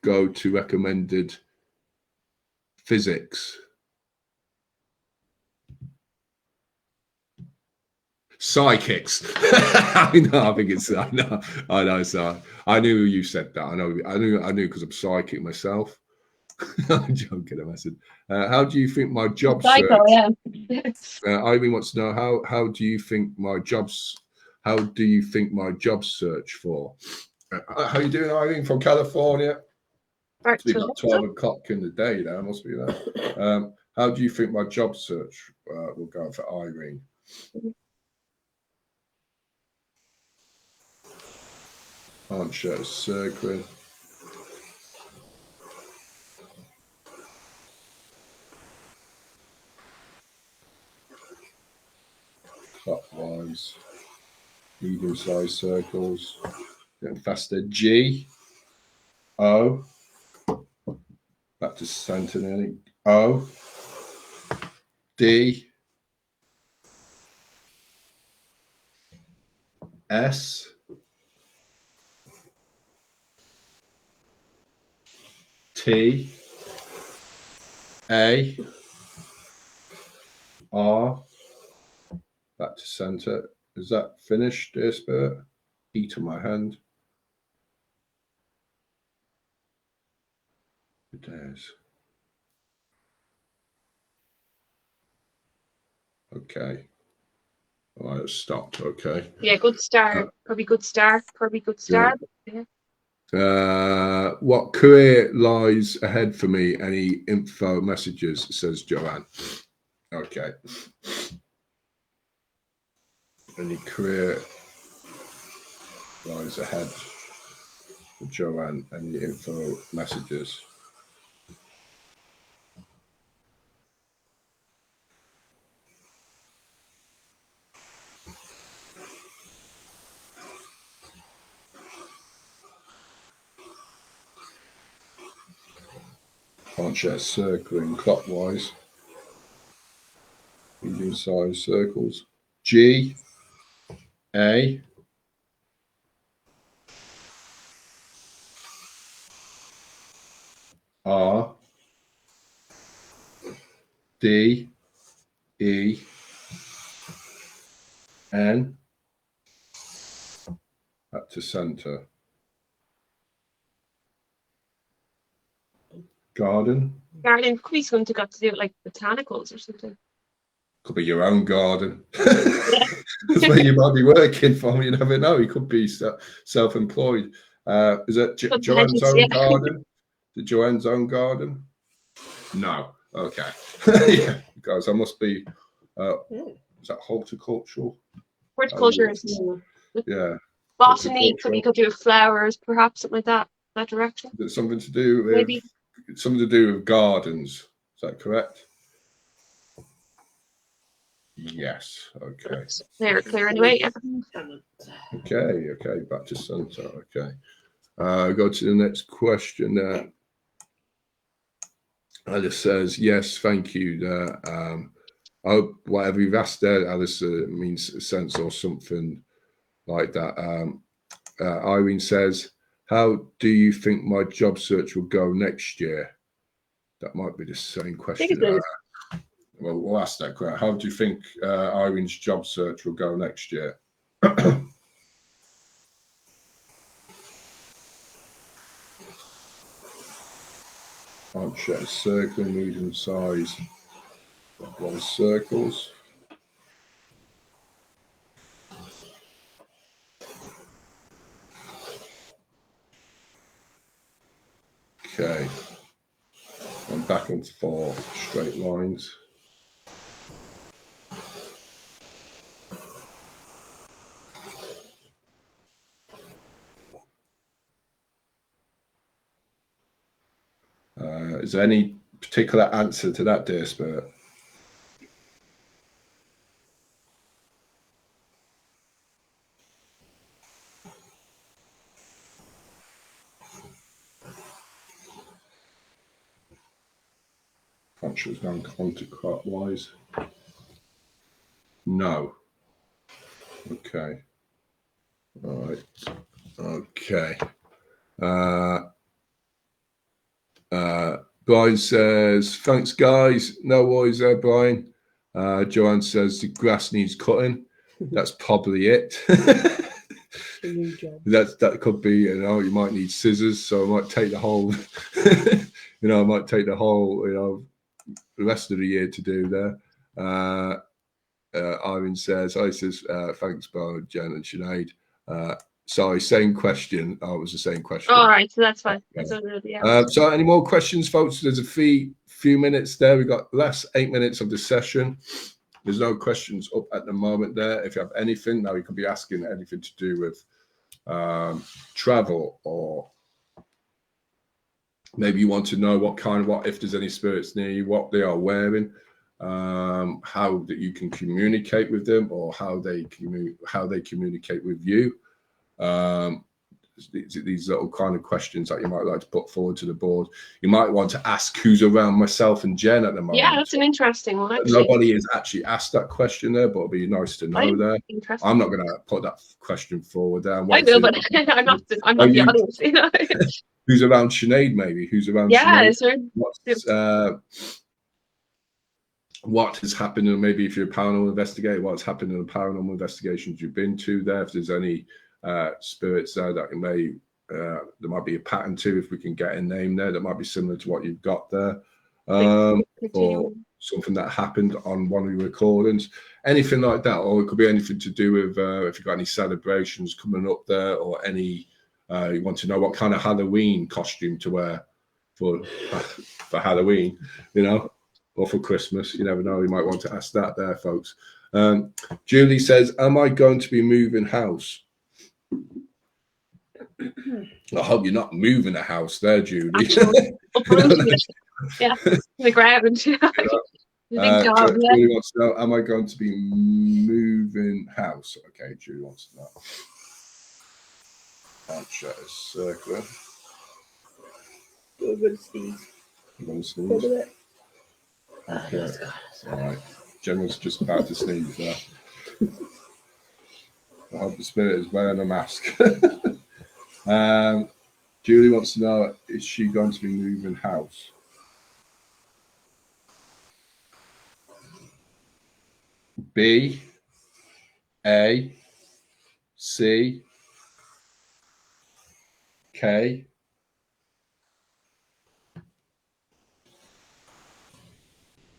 go to recommended physics. Psychics. I think it's. I know. So I knew you said that. I knew because I'm psychic myself. I'm joking. I said, how do you think my job search? Irene wants to know how do you think my jobs? How do you think my job search for? How you doing, Irene from California? It's been about 12 o'clock in the day now. Must be that. How do you think my job search will go for Irene? Aren't sure. Circling. Clockwise. Medium-sized circles. Getting faster. G. O. Back to center nearly. O. D. S. T. A. R. Back to center. Is that finished, dear spirit? Heat on my hand. It is. Okay. All right, it's stopped. Okay. Yeah, good start. Probably good start. Yeah. What career lies ahead for me? Any info messages, says Joanne. Okay. Any career lies ahead for Joanne? Any info messages? Armchair circling clockwise. Medium-sized circles. G, A, R, D, E, N, back to center. Garden. Garden could be something got to do with like botanicals or something. Could be your own garden. That's where you might be working from. You never know. You could be self-employed. Is that Joanne's own garden? Is it Joanne's own garden? No. Okay. Yeah, because I must be. Is that horticultural? Horticulture. Yeah. Botany could be do with flowers, perhaps something like that. That direction. Is it something to do with maybe something to do with gardens? Is that correct? Yes. Okay. Clear anyway. Okay. Back to center. Okay. Go to the next question there. Alice says, yes, thank you. I hope whatever you've asked there, Alice, means sense or something like that. Irene says, how do you think my job search will go next year? That might be the same question. Well, we'll ask that question. How do you think Irene's job search will go next year? Armchair circling, medium size, one circles. Okay. And back and forth, straight lines. Is there any particular answer to that, dear Spirit? Conscious going counterclockwise. No. Okay. All right. Okay. Brian says, thanks, guys. No worries there, Brian. Joanne says the grass needs cutting. That's probably it. That could be, you might need scissors, so I might take the whole, the rest of the year to do there. Irene says, thanks, Brian, Jen, and Sinead. Sorry, same question. Oh, it was the same question. All right, so that's fine. Yeah. So any more questions, folks? There's a few minutes there. We've got last 8 minutes of the session. There's no questions up at the moment there. If you have anything, now you could be asking anything to do with travel, or maybe you want to know what if there's any spirits near you, what they are wearing, how that you can communicate with them, or how they communicate with you. These little kind of questions that you might like to put forward to the board. You might want to ask who's around myself and Jen at the moment. Yeah, that's an interesting one. Actually. Nobody has actually asked that question there, but it'd be nice to know there. I'm not going to put that question forward there. I will, but I'm not the audience. You know? Who's around Sinead, maybe? Who's around Sinead? What has happened, and maybe if you're a paranormal investigator, what's happened in the paranormal investigations you've been to there? If there's any spirits there that there might be a pattern to, if we can get a name there that might be similar to what you've got there, or something that happened on one of your recordings, anything like that. Or it could be anything to do with if you've got any celebrations coming up there, or any you want to know what kind of Halloween costume to wear for Halloween, or for Christmas. You never know, you might want to ask that there, folks. Julie says, am I going to be moving house? I hope you're not moving a house there, Julie. Yeah, the ground. Julie wants to know, am I going to be moving house? Okay, Julie wants to know. I'll chat a circle. Go over to Steve. You want to sneeze? Okay. All right. Jen was just about to sneeze there. I hope the spirit is wearing a mask. Julie wants to know, is she going to be moving house? B, A, C, K,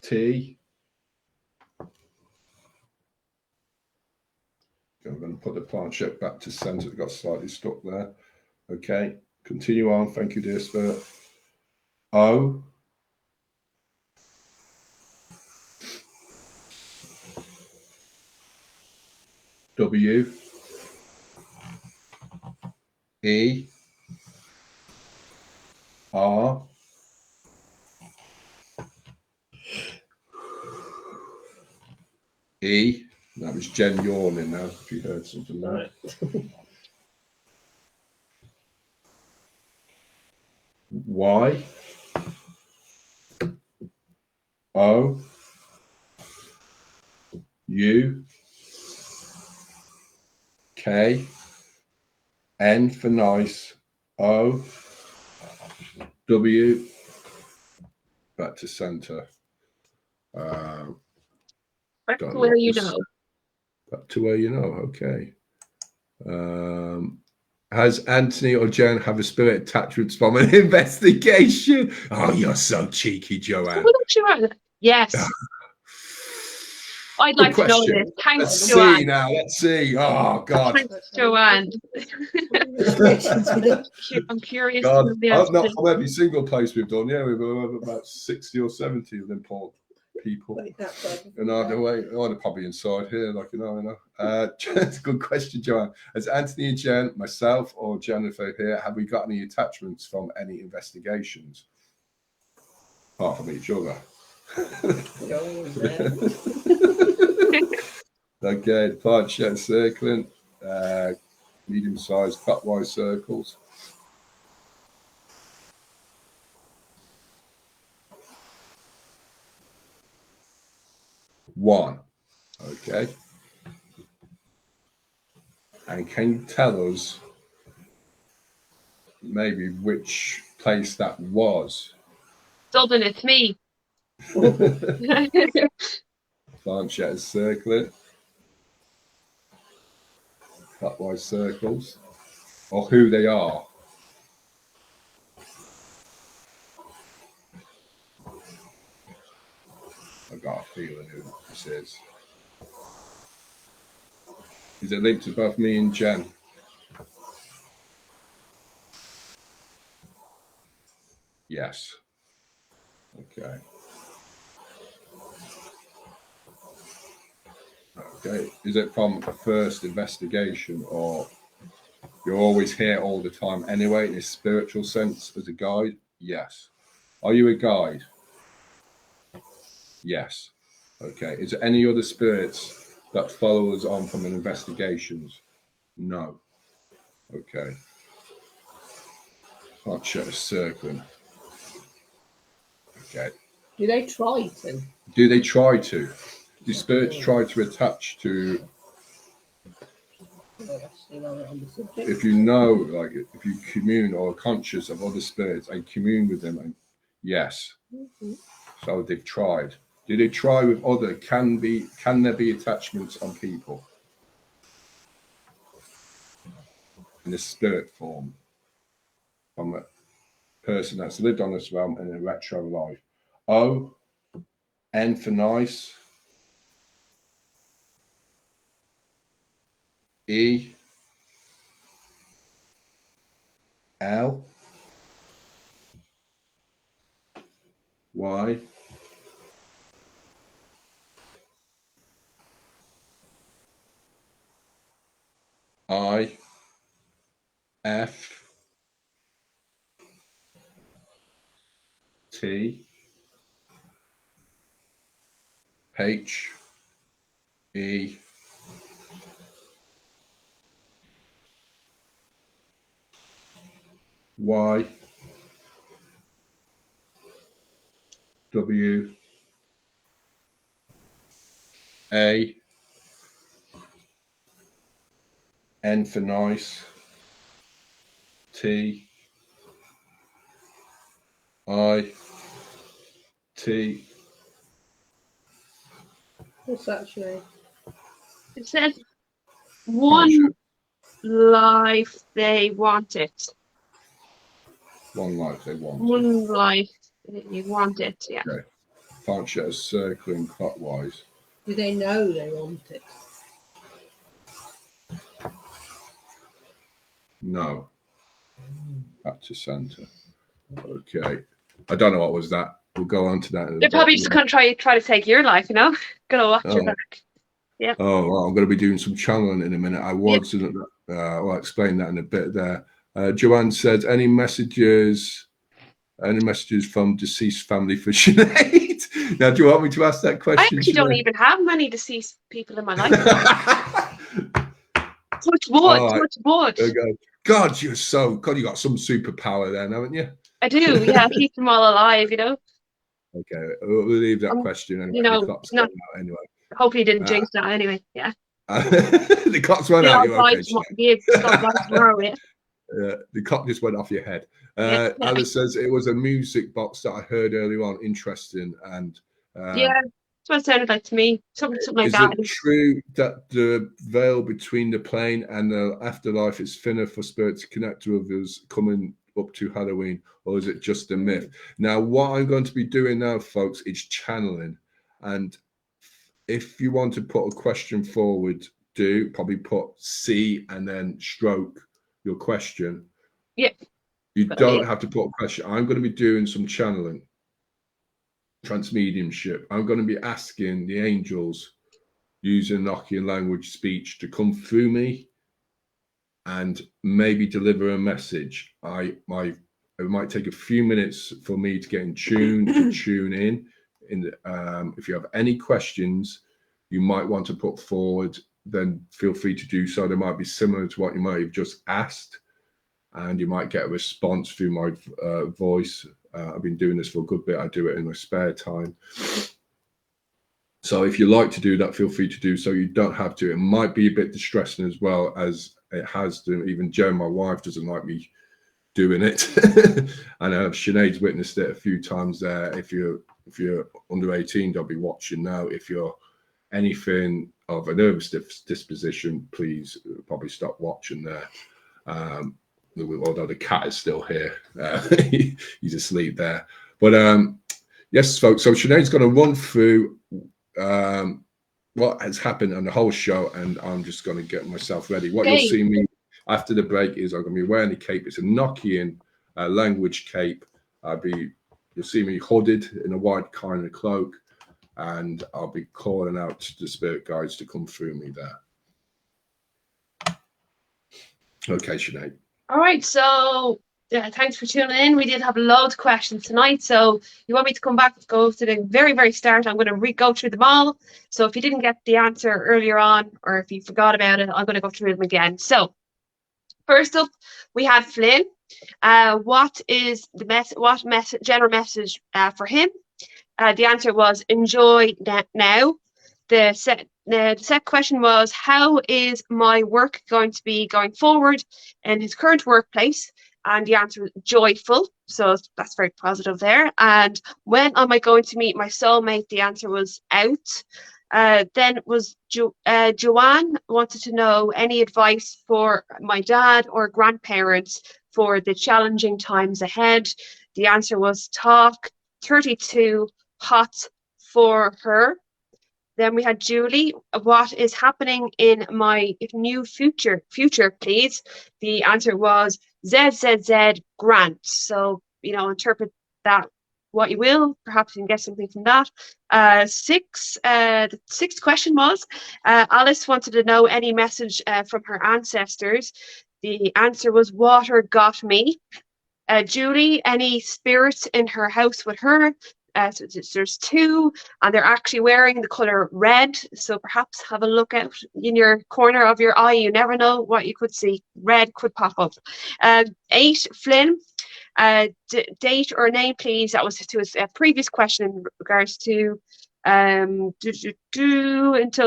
T. I'm going to put the planchette back to center. It got slightly stuck there. Okay, continue on. Thank you, dear spirit. O, W, E, R, E. That was Jen yawning now, if you heard something there. Y, O, U, K, N for nice, O, W, back to center. Back to where you know. Back to where you know, okay. Has Anthony or Jen have a spirit attachments from an investigation? Oh, you're so cheeky, Joanne. Yes. I'd Good like to know question. this. Thanks, Let's Joanne. see now. Let's see. Oh, God. Thanks, Joanne. I'm curious. God, To know the answer. not from every single post we've done. Yeah, we've about 60 or 70 of them poor people. And they're probably inside here, like, you know. It's a good question, Joanne. As Anthony and Jen, myself, or Jennifer here, have we got any attachments from any investigations? Apart from each other. Okay, planchette circling, medium-sized clockwise circles. One. Okay. And can you tell us maybe which place that was? Dublin, it's me. Planchette is circling. Clockwise circles. Or who they are. I've got a feeling who this is. Is it linked to both me and Jen? Yes. Okay. Okay. Is it from a first investigation, or you're always here all the time anyway, in a spiritual sense, as a guide? Yes. Are you a guide? Yes. Okay. Is there any other spirits that follow us on from an investigations? No. Okay. Can't shut a circling. Okay. Do they try to? Do they try to? Do spirits try to attach to? If you know, like, if you commune or are conscious of other spirits and commune with them, and yes. So they've tried. Do they try with other? Can there be attachments on people in a spirit form from a person that's lived on this realm in a retro life? O, N for nice. E, L, Y, I, F, T, H, E, Y, W A N for nice, T I T. What's that, Sinead? It says one life they want it. One life they want. One life you want it, yeah. Okay. Function circling clockwise. Do they know they want it? No. Back to center. Okay. I don't know what was that. We'll go on to that. They're probably just going to try to take your life, you know? Gonna watch your back. Yeah. Oh, well, I'm going to be doing some channeling in a minute. I was, I'll explain that in a bit there. Joanne said, any messages from deceased family for Sinead? Now, do you want me to ask that question? I actually don't even have many deceased people in my life. Touch wood, touch wood. God, you're so God. You got some superpower then, haven't you? I do. Yeah, keep them all alive. You know. Okay, we'll leave that question. Anyway. You know, the clock's not out anyway. Hopefully, didn't jinx that anyway. Yeah. The clock's run out. Okay, tomorrow, yeah. The clock just went off your head. Alice says it was a music box that I heard earlier on. Interesting, and yeah, that's what it sounded like to me. Something like that. Is it true that the veil between the plane and the afterlife is thinner for spirit to connect to others coming up to Halloween, or is it just a myth? Now, what I'm going to be doing now, folks, is channeling, and if you want to put a question forward, do probably put C and then stroke your question. Yeah. You don't have to put a question. I'm going to be doing some channeling, transmediumship. I'm going to be asking the angels using Enochian language speech to come through me and maybe deliver a message. It might take a few minutes for me to get in tune, to tune in. If you have any questions you might want to put forward, then feel free to do so. They might be similar to what you might have just asked, and you might get a response through my voice. I've been doing this for a good bit. I do it in my spare time. So if you like to do that, feel free to do so. You don't have to. It might be a bit distressing as well, as it has to. Even Jen, my wife, doesn't like me doing it. I know Sinead's witnessed it a few times there. If you're under 18, they'll be watching now. If you're anything of a nervous disposition, please probably stop watching there. Although the cat is still here, he's asleep there. But yes, folks. So Sinead's going to run through what has happened on the whole show, and I'm just going to get myself ready. What you'll see me after the break is I'm going to be wearing a cape. It's a Enochian language cape. You'll see me hooded in a white kind of cloak, and I'll be calling out to the spirit guides to come through me there. Okay, Sinead. All right, so thanks for tuning in. We did have loads of questions tonight, so you want me to come back, go to the very, very start. I'm going to go through them all. So if you didn't get the answer earlier on, or if you forgot about it, I'm going to go through them again. So first up, we had Flynn. What is the general message for him? The answer was enjoy now. The second question was, how is my work going to be going forward in his current workplace? And the answer was joyful. So that's very positive there. And when am I going to meet my soulmate? The answer was out. Then was Joanne wanted to know any advice for my dad or grandparents for the challenging times ahead. The answer was talk 32 hot for her. Then we had Julie. What is happening in my new future, please? The answer was ZZZ grant. So, interpret that what you will. Perhaps you can get something from that. The sixth question was, Alice wanted to know any message from her ancestors. The answer was water got me. Julie, any spirits in her house with her? So there's two, and they're actually wearing the color red. So perhaps have a look out in your corner of your eye. You never know what you could see. Red could pop up. 8, Flynn. Date or name, please. That was to a previous question in regards to until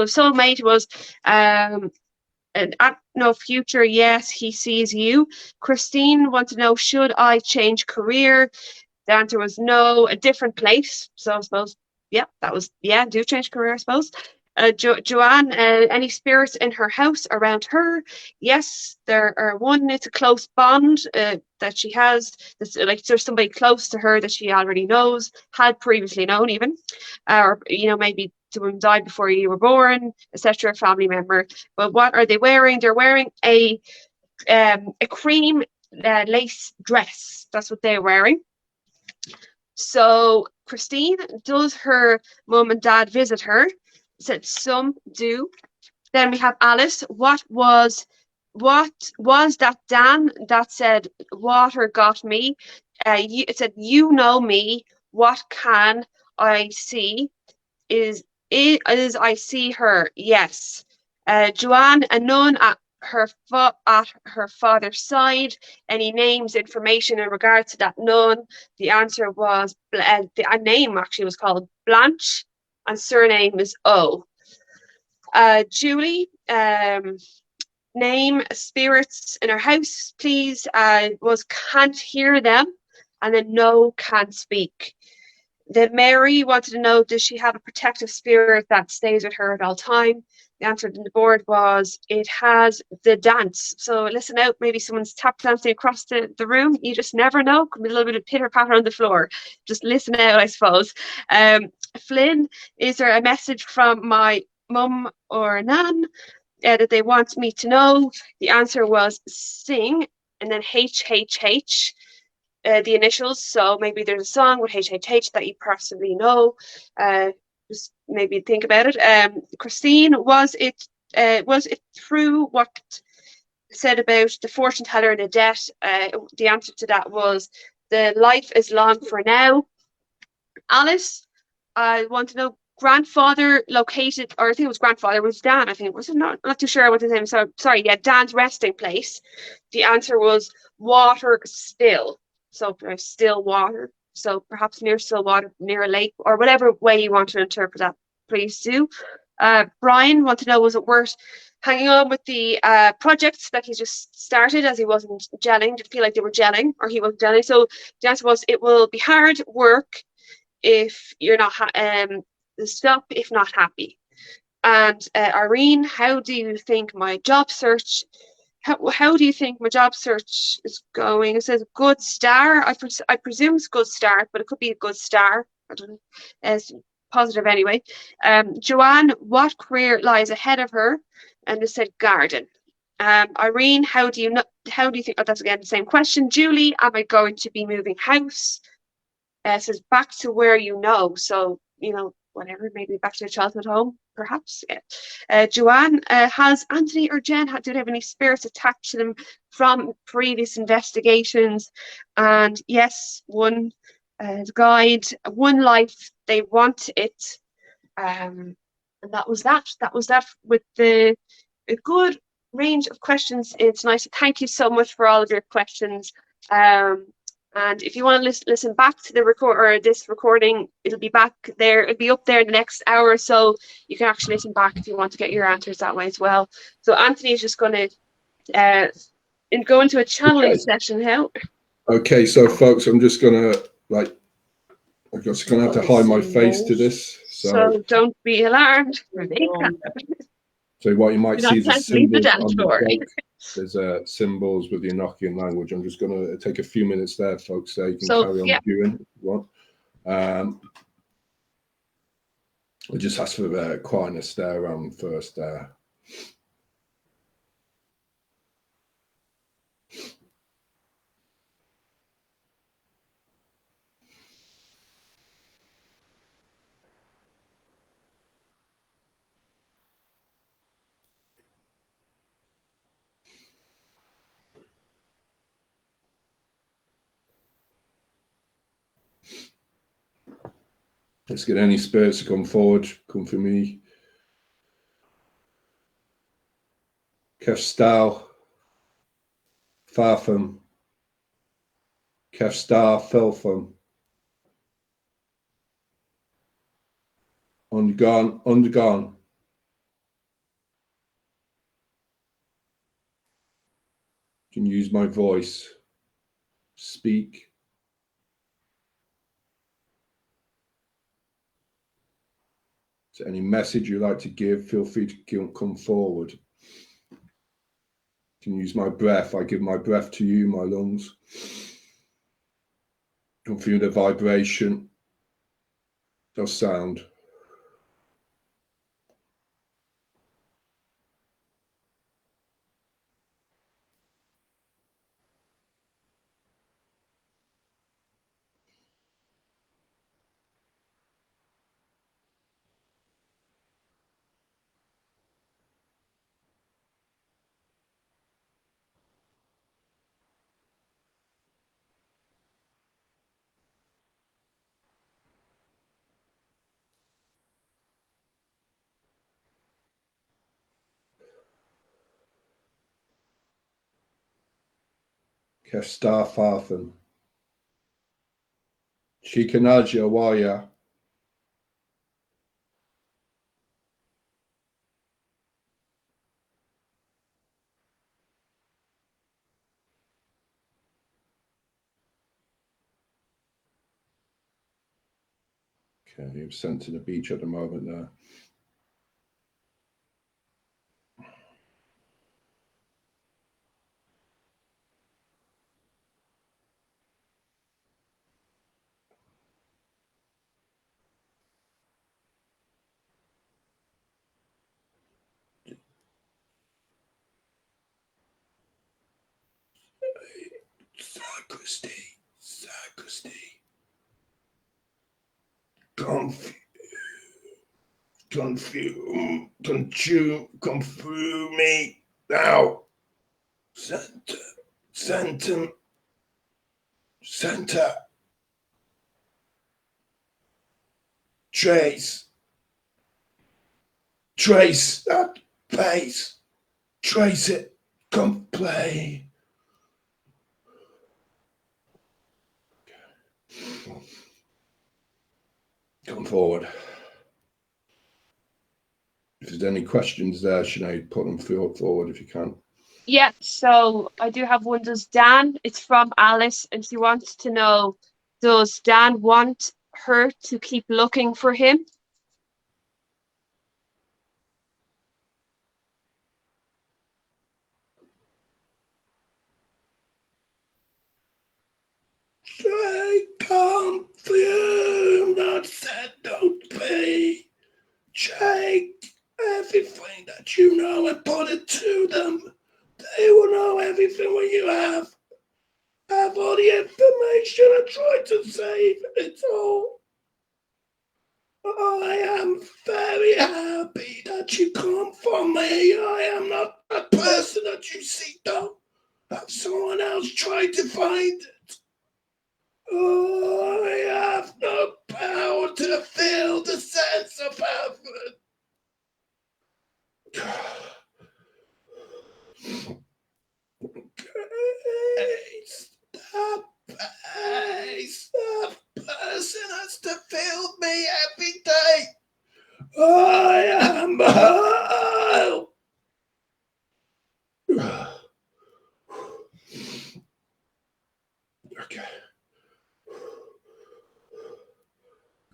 soulmate was and no future. Yes, he sees you. Christine wanted to know, should I change career? The answer was no, a different place. So I suppose, yeah, that was, yeah, do change career, I suppose. Joanne, any spirits in her house around her? Yes, there are one. It's a close bond that she has. It's like there's somebody close to her that she already knows, had previously known even, or maybe someone died before you were born, etc. Family member. But what are they wearing? They're wearing a cream lace dress. That's what they're wearing. So Christine, does her mum and dad visit her? Said some do. Then we have Alice. What was that Dan that said water got me? It said, you know me. What can I see? Is I see her? Yes. Joanne, a nun at her father's side. Any names, information in regards to that nun? The answer was a name actually was called Blanche, and surname is O. Julie, name, spirits in her house, please. Was can't hear them, and then no, can't speak. Then Mary wanted to know, does she have a protective spirit that stays with her at all time? The answer on the board was, it has the dance. So listen out, maybe someone's tap dancing across the room. You just never know. Could be a little bit of pitter patter on the floor. Just listen out, I suppose. Flynn, is there a message from my mum or nan that they want me to know? The answer was sing, and then HHH. The initials, so maybe there's a song with HHH that you personally know. Just maybe think about it. Christine, was it true what said about the fortune teller and the debt? The answer to that was, the life is long for now. Alice, I want to know, grandfather located, or I think it was grandfather, it was Dan, I think it was, not too sure what his name, so sorry, yeah, Dan's resting place. The answer was water still. So there's still water. So perhaps near still water, near a lake, or whatever way you want to interpret that, please do. Brian wanted to know, was it worth hanging on with the projects that he just started, as he wasn't gelling? Did it feel like they were gelling, or he wasn't gelling? So the answer was, it will be hard work if you're not stop if not happy. And Irene, how do you think my job search? How do you think my job search is going? It says good star. I presume it's good start, but it could be a good star. I don't know. It's positive anyway. Joanne, what career lies ahead of her? And it said garden. Irene, how do you think? Oh, that's again the same question. Julie, am I going to be moving house? It says back to where you know. So whatever, maybe back to your childhood home, perhaps. Joanne, has Anthony or Jen, do they have any spirits attached to them from previous investigations? And yes, one guide, one life, they want it. And that was that. That was that with a good range of questions tonight. Thank you so much for all of your questions. And if you want to listen back to this recording, it'll be back there. It'll be up there in the next hour or so. You can actually listen back if you want to get your answers that way as well. So Anthony is just going to go into a channeling session now. Okay, so folks, I'm just going to have to hide my face to this. So don't be alarmed. So what you might see is a symbol on the plate. There's symbols with the Enochian language. I'm just going to take a few minutes there, folks, so you can carry on viewing if you want. We'll just ask for quietness there first. Let's get any spirits to come forward. Come for me. Kefstal, Farfam, Kev Star Filtham. Undergone. Can use my voice. Speak. So any message you like to give, feel free to come forward. Can use my breath. I give my breath to you, my lungs. Can feel the vibration of sound. Kev Star Fartham. Shikanaja Waya. Okay, you're sent to the beach at the moment there. Sacristy. Come through me now. Center. Trace that face. Trace it. Come play. Come forward. If there's any questions there, Sinead, put them forward if you can. Yeah, so I do have one. Does Dan, it's from Alice, and she wants to know, does Dan want her to keep looking for him? Take confume, not said don't be. Take everything that you know and put it to them. They will know everything when you have all the information and try to save it all. I am very happy that you come for me. I am not that person that you seek though. Have someone else try to find it. I have no power to feel the sense of heaven. That person has to feel me every day. I am whole.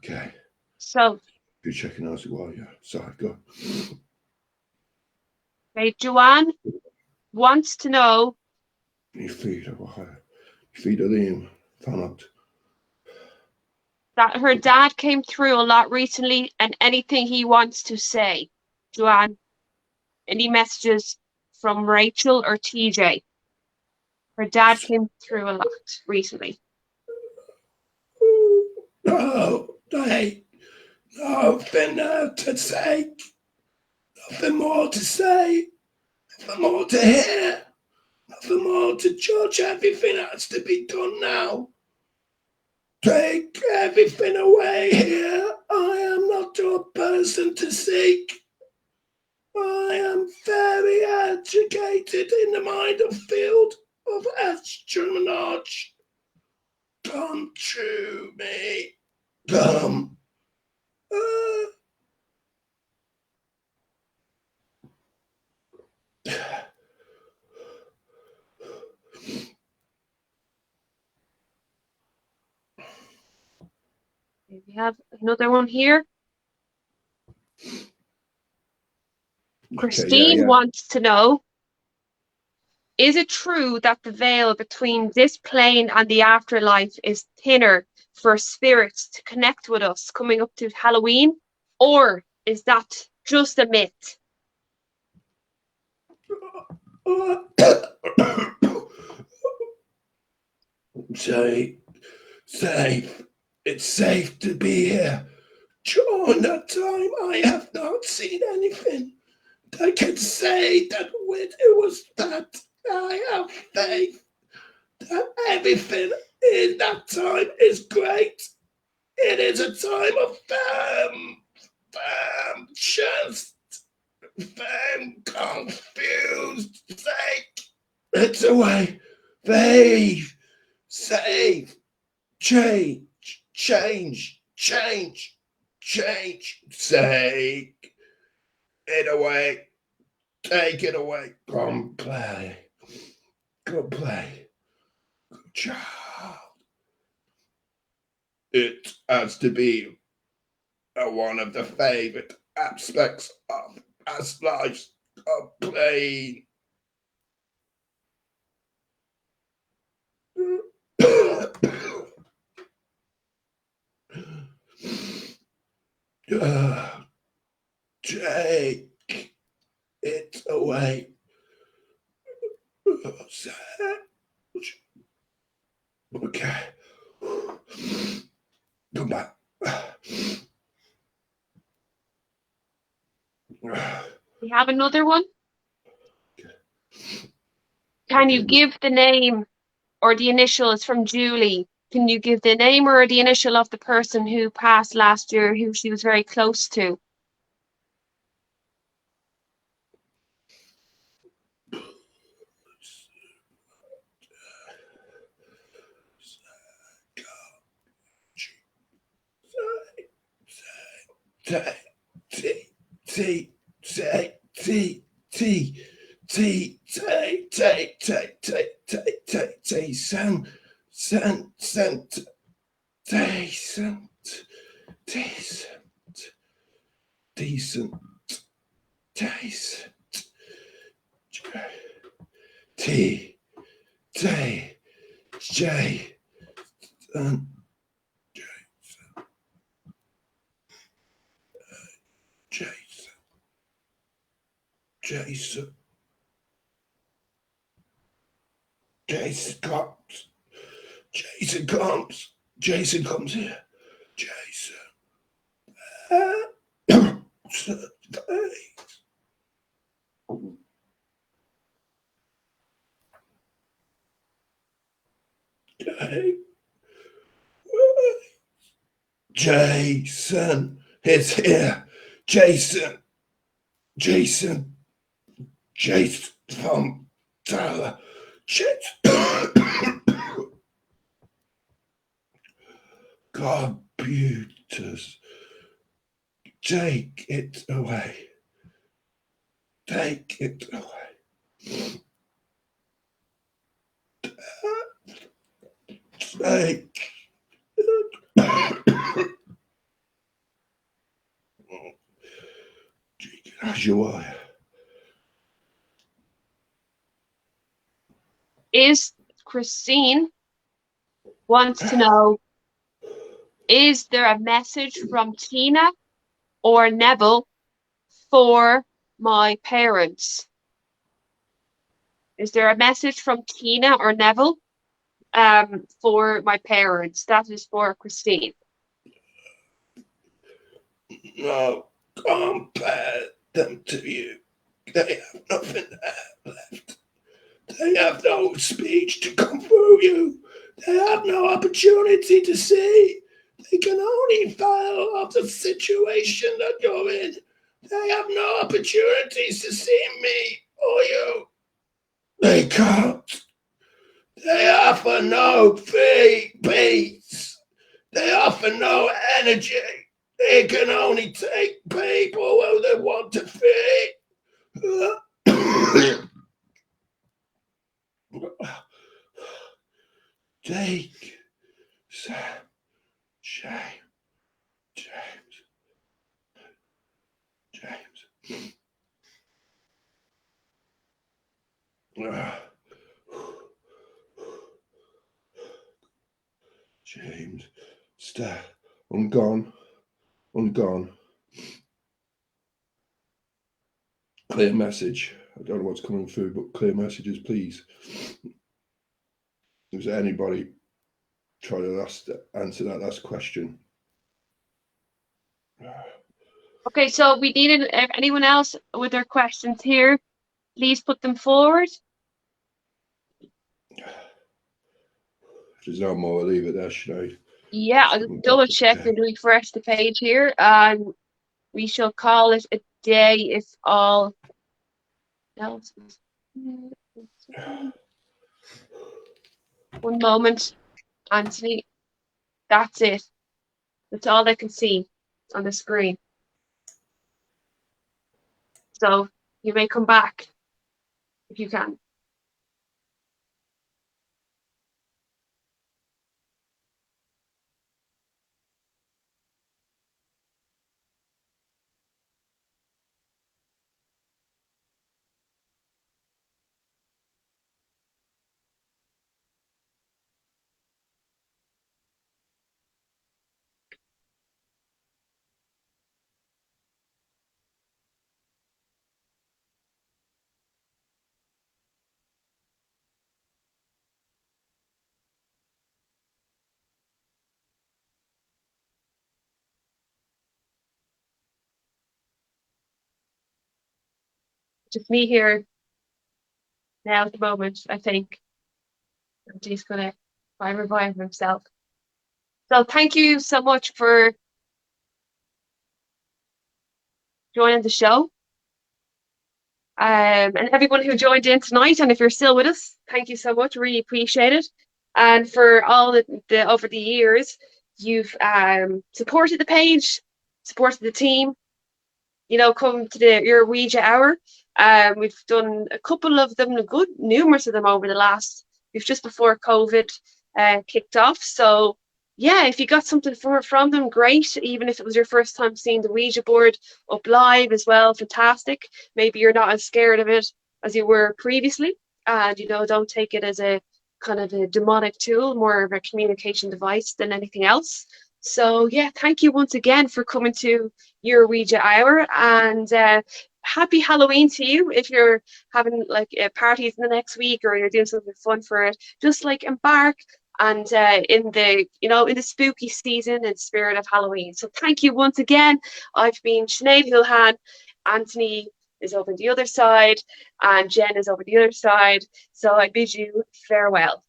Okay. So You're checking out as well, yeah. Sorry, go. okay, Joanne wants to know. You feed Liam. Found out. That her dad came through a lot recently, and anything he wants to say. Joanne, any messages from Rachel or TJ? Her dad came through a lot recently. No, nothing to say. Nothing more to say. Nothing more to hear. Nothing more to judge. Everything has to be done now. Take everything away here. I am not your person to seek. I am very educated in the mind of field of espionage. come to me. Come. We have another one here. Christine wants to know, is it true that the veil between this plane and the afterlife is thinner for spirits to connect with us coming up to Halloween? Or is that just a myth? Safe. It's safe to be here. During that time, I have not seen anything. I can say that when it was that, I have faith that everything in that time is great. It is a time of just confused sake. It's a way. Faith, save, change, sake. In a way, take it away. Come play. Good play. Good job. It has to be one of the favorite aspects of past lives of playing. Take it away. Okay. Come back. We have another one. Can you give the name or the initials from Julie? Can you give the name or the initial of the person who passed last year, who she was very close to? Jason comes here. Jason. Jason is here. Jason from Tyler. Computers, take it away. Take it away. Take as you are. Is Christine wants to know, is there a message from Tina or Neville for my parents? Is there a message from Tina or Neville for my parents? That is for Christine. No, compare them to you. They have nothing left. They have no speech to come through you. They have no opportunity to see. They can only file of the situation that you're in. They have no opportunities to see me or you. They can't. They offer no peace. They offer no energy. They can only take people who they want to feed. Take James. James, stay. I'm gone. Clear message. I don't know what's coming through, but clear messages, please. Is there anybody trying to answer that last question? Okay, so we needed, if anyone else with their questions here, please put them forward. If there's no more, I'll leave it there, should I? Yeah, I'll just double check and refresh the page here, and we shall call it a day if all else is... One moment, Anthony. That's it. That's all I can see on the screen. So you may come back if you can. Just me here now at the moment, I think. He's gonna try and revive himself. So thank you so much for joining the show. And everyone who joined in tonight, and if you're still with us, thank you so much, really appreciate it. And for all the over the years, you've supported the page, supported the team, you know, come to Your Ouija Hour. We've done a couple of them, numerous of them over the last, just before COVID kicked off. So yeah, if you got something from them, great. Even if it was your first time seeing the Ouija board up live as well, fantastic. Maybe you're not as scared of it as you were previously, and you know, don't take it as a kind of a demonic tool, more of a communication device than anything else. So yeah, thank you once again for coming to Your Ouija Hour, and happy Halloween to you. If you're having like parties in the next week, or you're doing something fun for it, just like embark and in the spooky season and spirit of Halloween. So thank you once again. I've been Sinead Houlihan. Anthony is over the other side, and Jen is over the other side. So I bid you farewell.